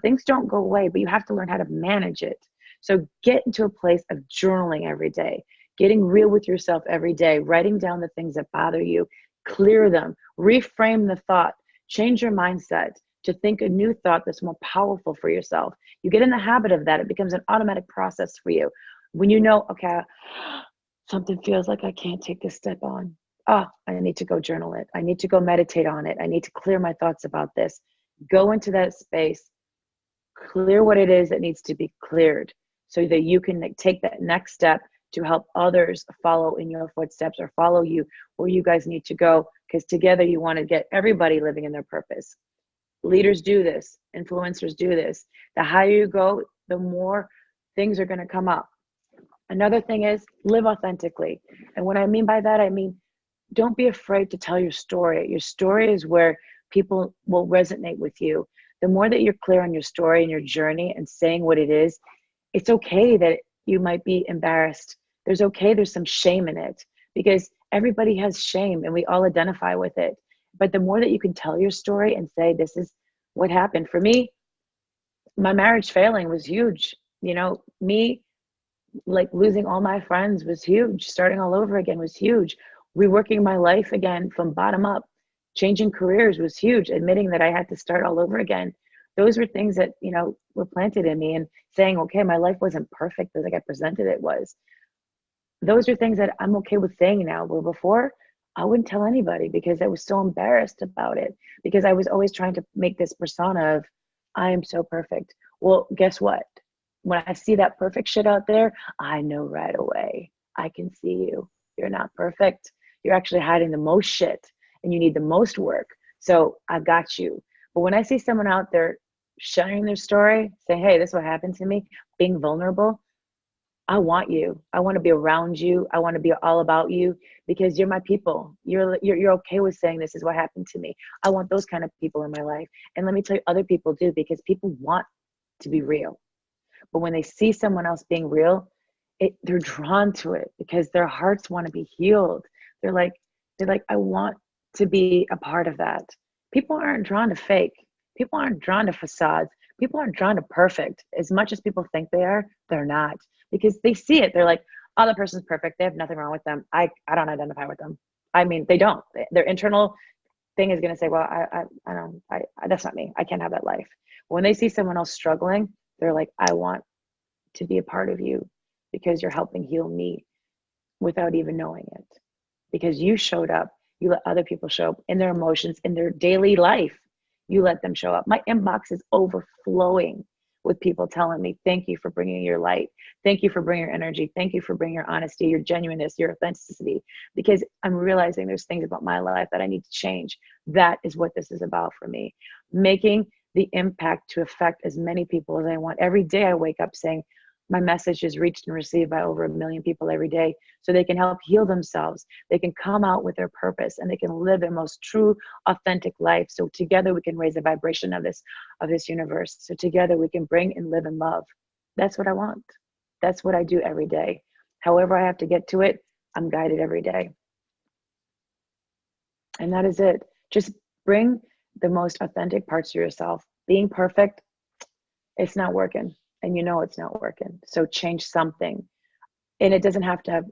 Things don't go away, but you have to learn how to manage it. So get into a place of journaling every day, getting real with yourself every day, writing down the things that bother you, clear them, reframe the thought, change your mindset to think a new thought that's more powerful for yourself. You get in the habit of that. It becomes an automatic process for you. When okay, something feels like I can't take this step on. I need to go journal it. I need to go meditate on it. I need to clear my thoughts about this. Go into that space, clear what it is that needs to be cleared, so that you can take that next step to help others follow in your footsteps or follow you where you guys need to go, because together you want to get everybody living in their purpose. Leaders do this. Influencers do this. The higher you go, the more things are going to come up. Another thing is, live authentically. And what I mean by that, I mean, don't be afraid to tell your story. Your story is where people will resonate with you. The more that you're clear on your story and your journey and saying what it is, it's okay that you might be embarrassed. There's some shame in it, because everybody has shame and we all identify with it. But the more that you can tell your story and say, this is what happened for me, my marriage failing was huge. Me like losing all my friends was huge. Starting all over again was huge. Reworking my life again from bottom up, changing careers was huge. Admitting that I had to start all over again. Those were things that, were planted in me, and saying, okay, my life wasn't perfect as like I presented it was. Those are things that I'm okay with saying now, where before I wouldn't tell anybody because I was so embarrassed about it, because I was always trying to make this persona of, I am so perfect. Well, guess what? When I see that perfect shit out there, I know right away. I can see you. You're not perfect. You're actually hiding the most shit and you need the most work. So I got you. But when I see someone out there sharing their story, saying, hey, this is what happened to me, being vulnerable, I want you. I want to be around you. I want to be all about you because you're my people. You're okay with saying this is what happened to me. I want those kind of people in my life. And let me tell you, other people do, because people want to be real. But when they see someone else being real, they're drawn to it because their hearts want to be healed. They're like, I want to be a part of that. People aren't drawn to fake. People aren't drawn to facades. People aren't drawn to perfect. As much as people think they are, they're not, because they see it. They're like, oh, the person's perfect. They have nothing wrong with them. I don't identify with them. I mean, they don't. Their internal thing is going to say, well, I don't, that's not me. I can't have that life. When they see someone else struggling, they're like, I want to be a part of you because you're helping heal me without even knowing it. Because you showed up, you let other people show up in their emotions, in their daily life. You let them show up. My inbox is overflowing with people telling me, thank you for bringing your light. Thank you for bringing your energy. Thank you for bringing your honesty, your genuineness, your authenticity, because I'm realizing there's things about my life that I need to change. That is what this is about for me. Making the impact to affect as many people as I want. Every day I wake up saying, my message is reached and received by over 1 million people every day, so they can help heal themselves. They can come out with their purpose and they can live their most true, authentic life. So together we can raise the vibration of this universe. So together we can bring and live in love. That's what I want. That's what I do every day. However I have to get to it, I'm guided every day. And that is it. Just bring the most authentic parts of yourself. Being perfect, it's not working. And you know it's not working. So change something. And it doesn't have to have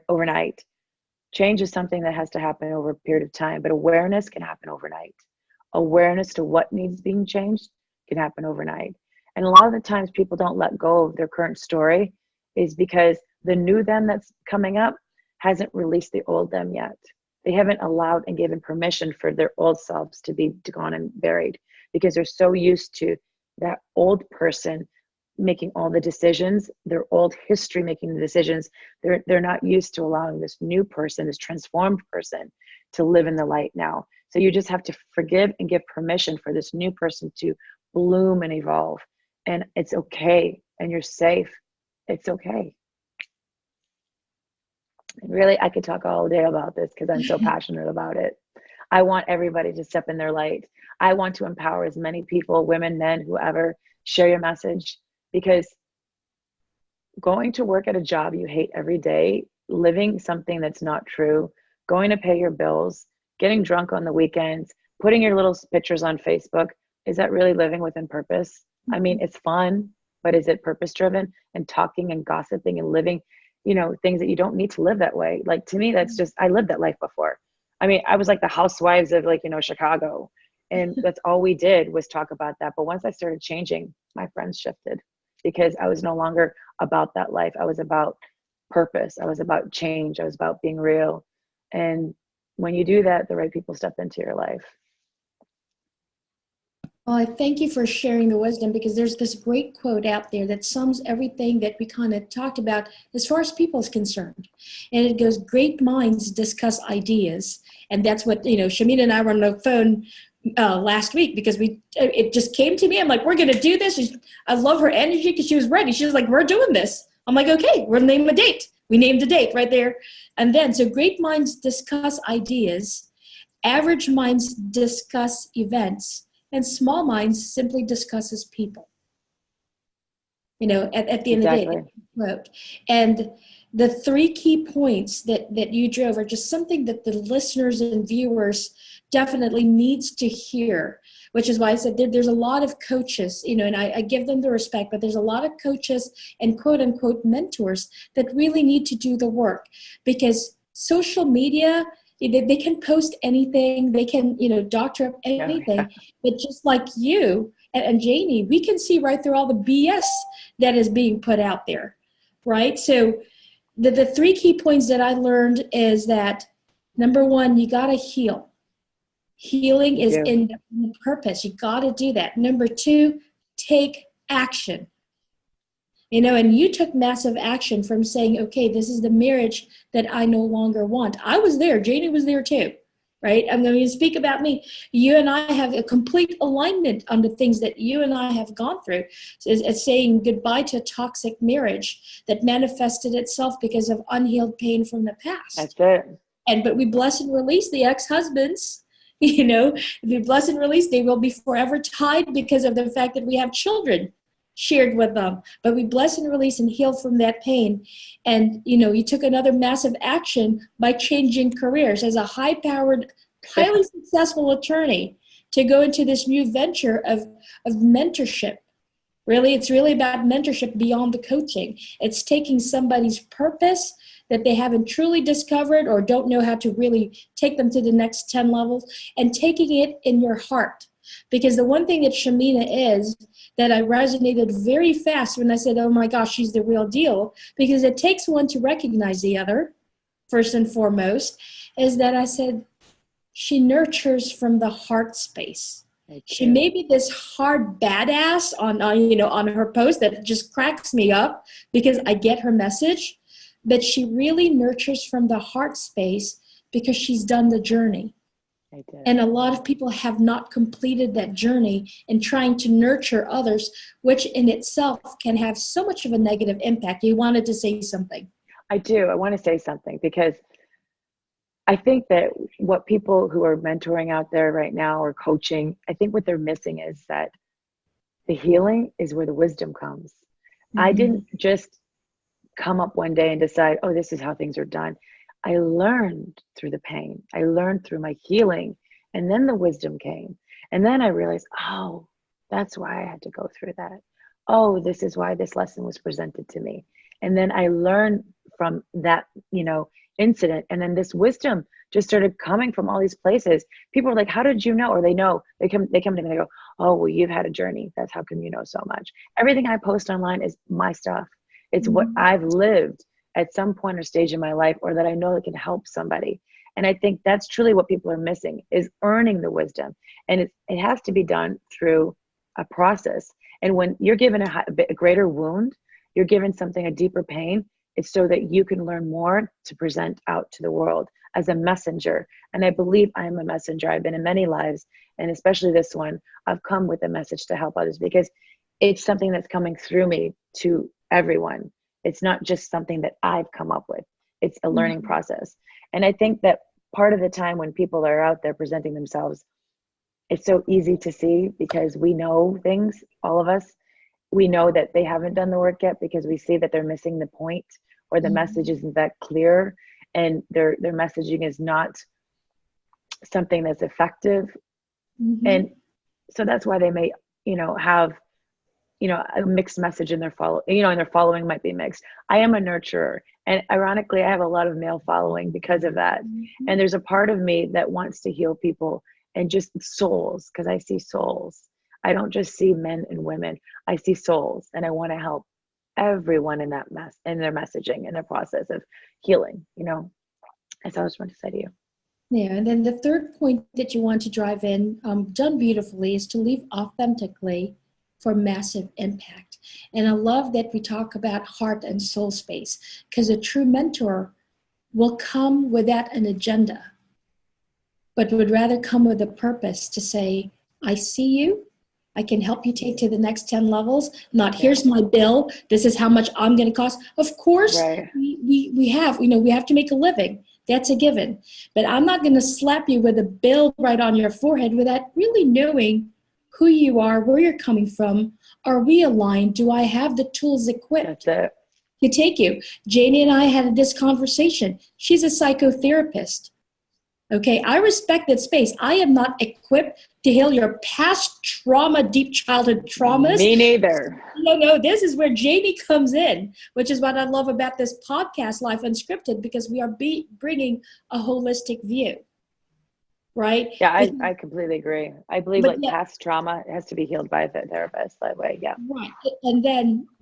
overnight. Change is something that has to happen over a period of time, but awareness can happen overnight. Awareness to what needs being changed can happen overnight. And a lot of the times people don't let go of their current story is because the new them that's coming up hasn't released the old them yet. They haven't allowed and given permission for their old selves to be gone and buried, because they're so used to that old person making all the decisions, their old history making the decisions. They're not used to allowing this new person, this transformed person, to live in the light now. So you just have to forgive and give permission for this new person to bloom and evolve. And it's okay. And you're safe. It's okay. And really, I could talk all day about this because I'm so passionate about it. I want everybody to step in their light. I want to empower as many people, women, men, whoever, share your message. Because going to work at a job you hate every day, living something that's not true, going to pay your bills, getting drunk on the weekends, putting your little pictures on Facebook, is that really living within purpose? I mean, it's fun, but is it purpose driven? And talking and gossiping and living, things that you don't need to live that way. Like, to me, that's just, I lived that life before. I mean, I was like the housewives of Chicago. And that's all we did was talk about that. But once I started changing, my friends shifted, because I was no longer about that life. I was about purpose. I was about change. I was about being real. And when you do that, the right people step into your life. Well, I thank you for sharing the wisdom, because there's this great quote out there that sums everything that we kind of talked about as far as people is concerned. And it goes, great minds discuss ideas. And that's what, Shamina and I were on the phone last week, because it just came to me. I'm like, we're going to do this. I love her energy, because she was ready. She was like, we're doing this. I'm like, okay, we'll name a date. We named a date right there. And then, so great minds discuss ideas. Average minds discuss events. And small minds simply discusses people. At the end of the day, quote. And the 3 key points that you drove are just something that the listeners and viewers definitely needs to hear, which is why I said there's a lot of coaches, and I give them the respect, but there's a lot of coaches and quote unquote mentors that really need to do the work, because social media, they can post anything, they can, doctor up anything, but just like you and Janie, we can see right through all the BS that is being put out there, right? So the 3 key points that I learned is that Number one, you got to heal. Healing is in the purpose. You got to do that. Number two, take action. You know, and you took massive action from saying, okay, this is the marriage that I no longer want. I was there. Janie was there too, right? I'm going to speak about me. You and I have a complete alignment on the things that you and I have gone through. It's saying goodbye to a toxic marriage that manifested itself because of unhealed pain from the past. That's it. But we bless and release the ex-husbands. You know, we bless and release. They will be forever tied because of the fact that we have children shared with them. But we bless and release and heal from that pain. And, you know, you took another massive action by changing careers as a high-powered, highly successful attorney to go into this new venture of mentorship. Really, it's really about mentorship beyond the coaching. It's taking somebody's purpose that they haven't truly discovered or don't know how to really take them to the next 10 levels and taking it in your heart. Because the one thing that Shamina is that I resonated very fast when I said, oh my gosh, she's the real deal, because it takes one to recognize the other, first and foremost, is that I said, she nurtures from the heart space. She may be this hard badass on her post that just cracks me up because I get her message, but she really nurtures from the heart space because she's done the journey. And a lot of people have not completed that journey in trying to nurture others, which in itself can have so much of a negative impact. You wanted to say something. I do. I want to say something because I think that what people who are mentoring out there right now or coaching, I think what they're missing is that the healing is where the wisdom comes. Mm-hmm. I didn't just come up one day and decide, oh, this is how things are done. I learned through the pain. I learned through my healing, and then the wisdom came. And then I realized, oh, that's why I had to go through that. Oh, this is why this lesson was presented to me. And then I learned from that, incident. And then this wisdom just started coming from all these places. People are like, how did you know? Or they know, they come to me and they go, oh, well, you've had a journey. That's how come you know so much. Everything I post online is my stuff. It's what I've lived at some point or stage in my life, or that I know that can help somebody. And I think that's truly what people are missing, is earning the wisdom. And it has to be done through a process. And when you're given a greater wound, you're given something, a deeper pain, it's so that you can learn more to present out to the world as a messenger. And I believe I am a messenger. I've been in many lives, and especially this one, I've come with a message to help others because it's something that's coming through me to everyone. It's not just something that I've come up with. It's a learning process. And I think that part of the time when people are out there presenting themselves, it's so easy to see because we know things, all of us. We know that they haven't done the work yet because we see that they're missing the point, or the message isn't that clear, and their messaging is not something that's effective. And so that's why they may, have a mixed message in their and their following might be mixed. I am a nurturer, and ironically, I have a lot of male following because of that. And there's a part of me that wants to heal people and just souls, because I see souls. I don't just see men and women. I see souls, and I want to help everyone in that mess, in their messaging, in their process of healing. That's all I just want to say to you. Yeah, and then the third point that you want to drive in, done beautifully, is to live authentically for massive impact. And I love that we talk about heart and soul space, because a true mentor will come without an agenda, but would rather come with a purpose to say, I see you, I can help you take to the next 10 levels. Not here's my bill, this is how much I'm going to cost. Of course, we have to make a living. That's a given. But I'm not going to slap you with a bill right on your forehead without really knowing who you are, where you're coming from. Are we aligned? Do I have the tools equipped to take you? Janie and I had this conversation. She's a psychotherapist. Okay, I respect that space. I am not equipped to heal your past trauma, deep childhood traumas. Me neither. No, this is where Janie comes in, which is what I love about this podcast, Life Unscripted, because we are bringing a holistic view. right? Yeah, Because, I completely agree. I believe but like yet, past trauma has to be healed by the therapist that way. Yeah. right.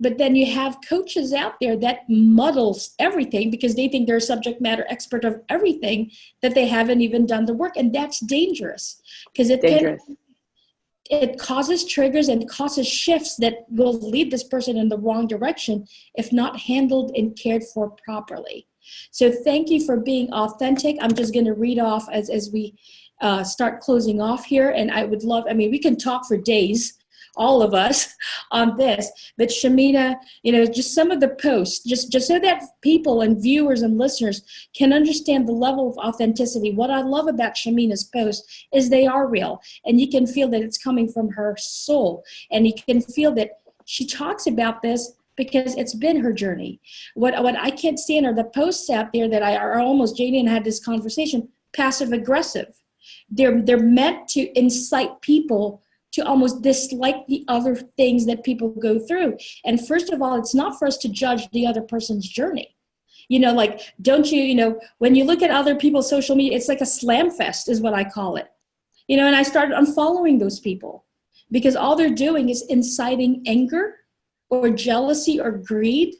But then you have coaches out there that muddles everything because they think they're a subject matter expert of everything that they haven't even done the work. And that's dangerous because Dangerous. it causes triggers and causes shifts that will lead this person in the wrong direction if not handled and cared for properly. So thank you for being authentic. I'm just going to read off as we start closing off here. And I would love, I mean, we can talk for days, all of us, on this. But Shamina, just some of the posts, just so that people and viewers and listeners can understand the level of authenticity. What I love about Shamina's posts is they are real. And you can feel that it's coming from her soul. And you can feel that she talks about this because it's been her journey. What I can't stand are the posts out there that are almost, Janie and I had this conversation, passive aggressive. They're meant to incite people to almost dislike the other things that people go through. And first of all, it's not for us to judge the other person's journey. Like, don't you, when you look at other people's social media, it's like a slam fest is what I call it. And I started unfollowing those people because all they're doing is inciting anger or jealousy or greed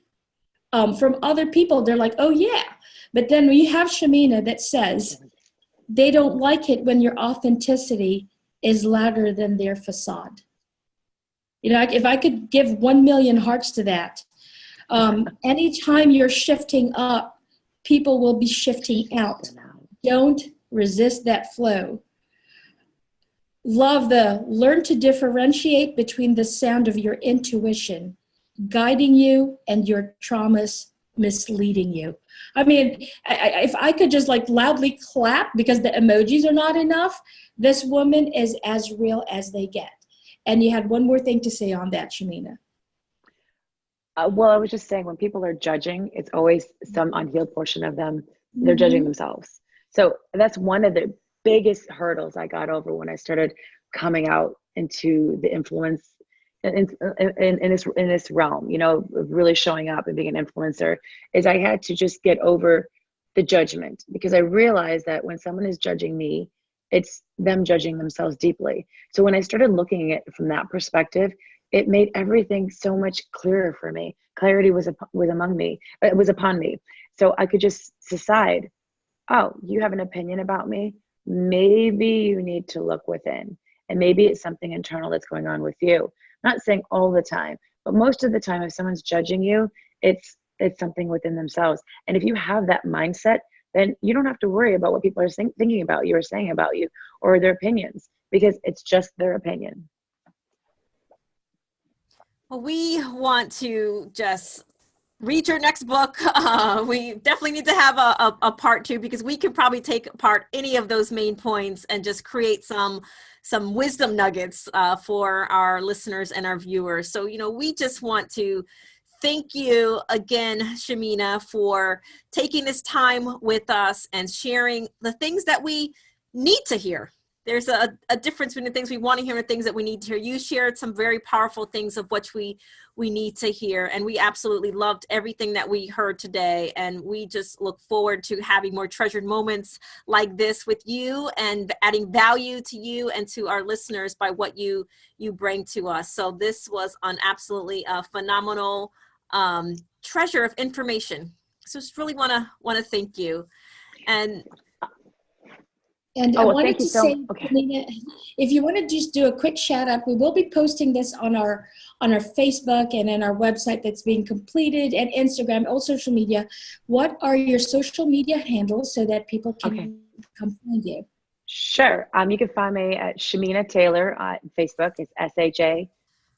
from other people. They're like, oh yeah. But then we have Shamina that says they don't like it when your authenticity is louder than their facade. If I could give 1 million hearts to that, anytime you're shifting up, people will be shifting out. Don't resist that flow. Learn to differentiate between the sound of your intuition guiding you and your traumas misleading you. I mean, if I could just like loudly clap because the emojis are not enough, this woman is as real as they get. And you had one more thing to say on that, Shamina. Well, I was just saying when people are judging, it's always some unhealed portion of them. They're judging themselves. So that's one of the biggest hurdles I got over when I started coming out into the influence in this realm, really showing up and being an influencer, is I had to just get over the judgment because I realized that when someone is judging me, it's them judging themselves deeply. So when I started looking at it from that perspective, it made everything so much clearer for me. Clarity was upon me. So I could just decide, oh, you have an opinion about me. Maybe you need to look within, and maybe it's something internal that's going on with you. Not saying all the time, but most of the time, if someone's judging you, it's something within themselves. And if you have that mindset, then you don't have to worry about what people are thinking about you or saying about you or their opinions, because it's just their opinion. Well, we want to just read your next book. We definitely need to have a part 2 because we could probably take apart any of those main points and just create some wisdom nuggets for our listeners and our viewers. So, we just want to thank you again, Shamina, for taking this time with us and sharing the things that we need to hear. There's a difference between the things we want to hear and the things that we need to hear. You shared some very powerful things of what we need to hear. And we absolutely loved everything that we heard today. And we just look forward to having more treasured moments like this with you and adding value to you and to our listeners by what you bring to us. So this was an absolutely phenomenal treasure of information. So just really want to thank you. And I wanted to say, okay. Shamina, if you want to just do a quick shout out, we will be posting this on our Facebook and on our website that's being completed, and Instagram, all social media. What are your social media handles so that people can come find you? Sure. You can find me at Shamina Taylor on Facebook. It's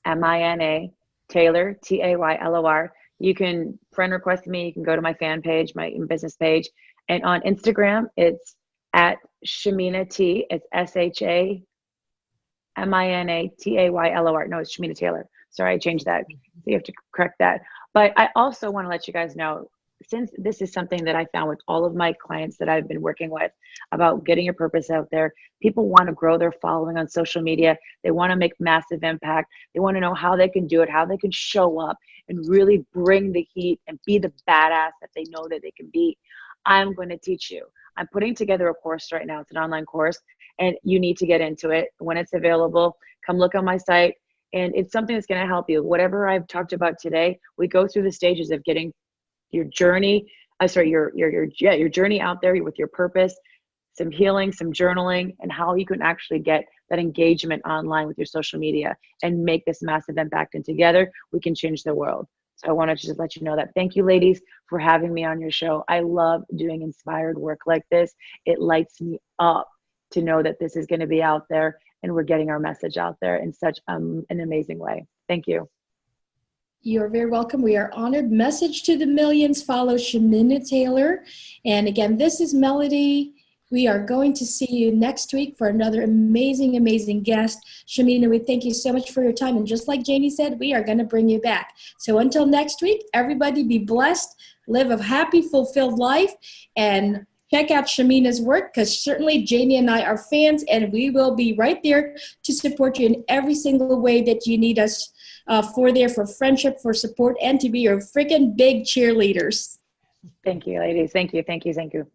SHAMINA Taylor, TAYLOR. You can friend request me. You can go to my fan page, my business page. And on Instagram, it's at Shamina T. It's SHAMINA TAYLOR. No, it's Shamina Taylor. Sorry, I changed that. So you have to correct that. But I also want to let you guys know, since this is something that I found with all of my clients that I've been working with about getting your purpose out there, people want to grow their following on social media. They want to make massive impact. They want to know how they can do it, how they can show up and really bring the heat and be the badass that they know that they can be. I'm going to teach you. I'm putting together a course right now. It's an online course. and you need to get into it. When it's available, come look on my site. And it's something that's going to help you. Whatever I've talked about today, we go through the stages of getting your journey, your journey out there with your purpose, some healing, some journaling, and how you can actually get that engagement online with your social media and make this massive impact. And together we can change the world. So I wanted to just let you know that. Thank you, ladies, for having me on your show. I love doing inspired work like this. It lights me up to know that this is going to be out there and we're getting our message out there in such an amazing way. Thank you. You're very welcome. We are honored. Message to the millions. Follow Shamina Taylor. And again, this is Melody. We are going to see you next week for another amazing, amazing guest. Shamina, we thank you so much for your time. And just like Janie said, we are going to bring you back. So until next week, everybody be blessed, live a happy, fulfilled life, and check out Shamina's work, because certainly Janie and I are fans, and we will be right there to support you in every single way that you need us for friendship, for support, and to be your freaking big cheerleaders. Thank you, ladies. Thank you. Thank you. Thank you.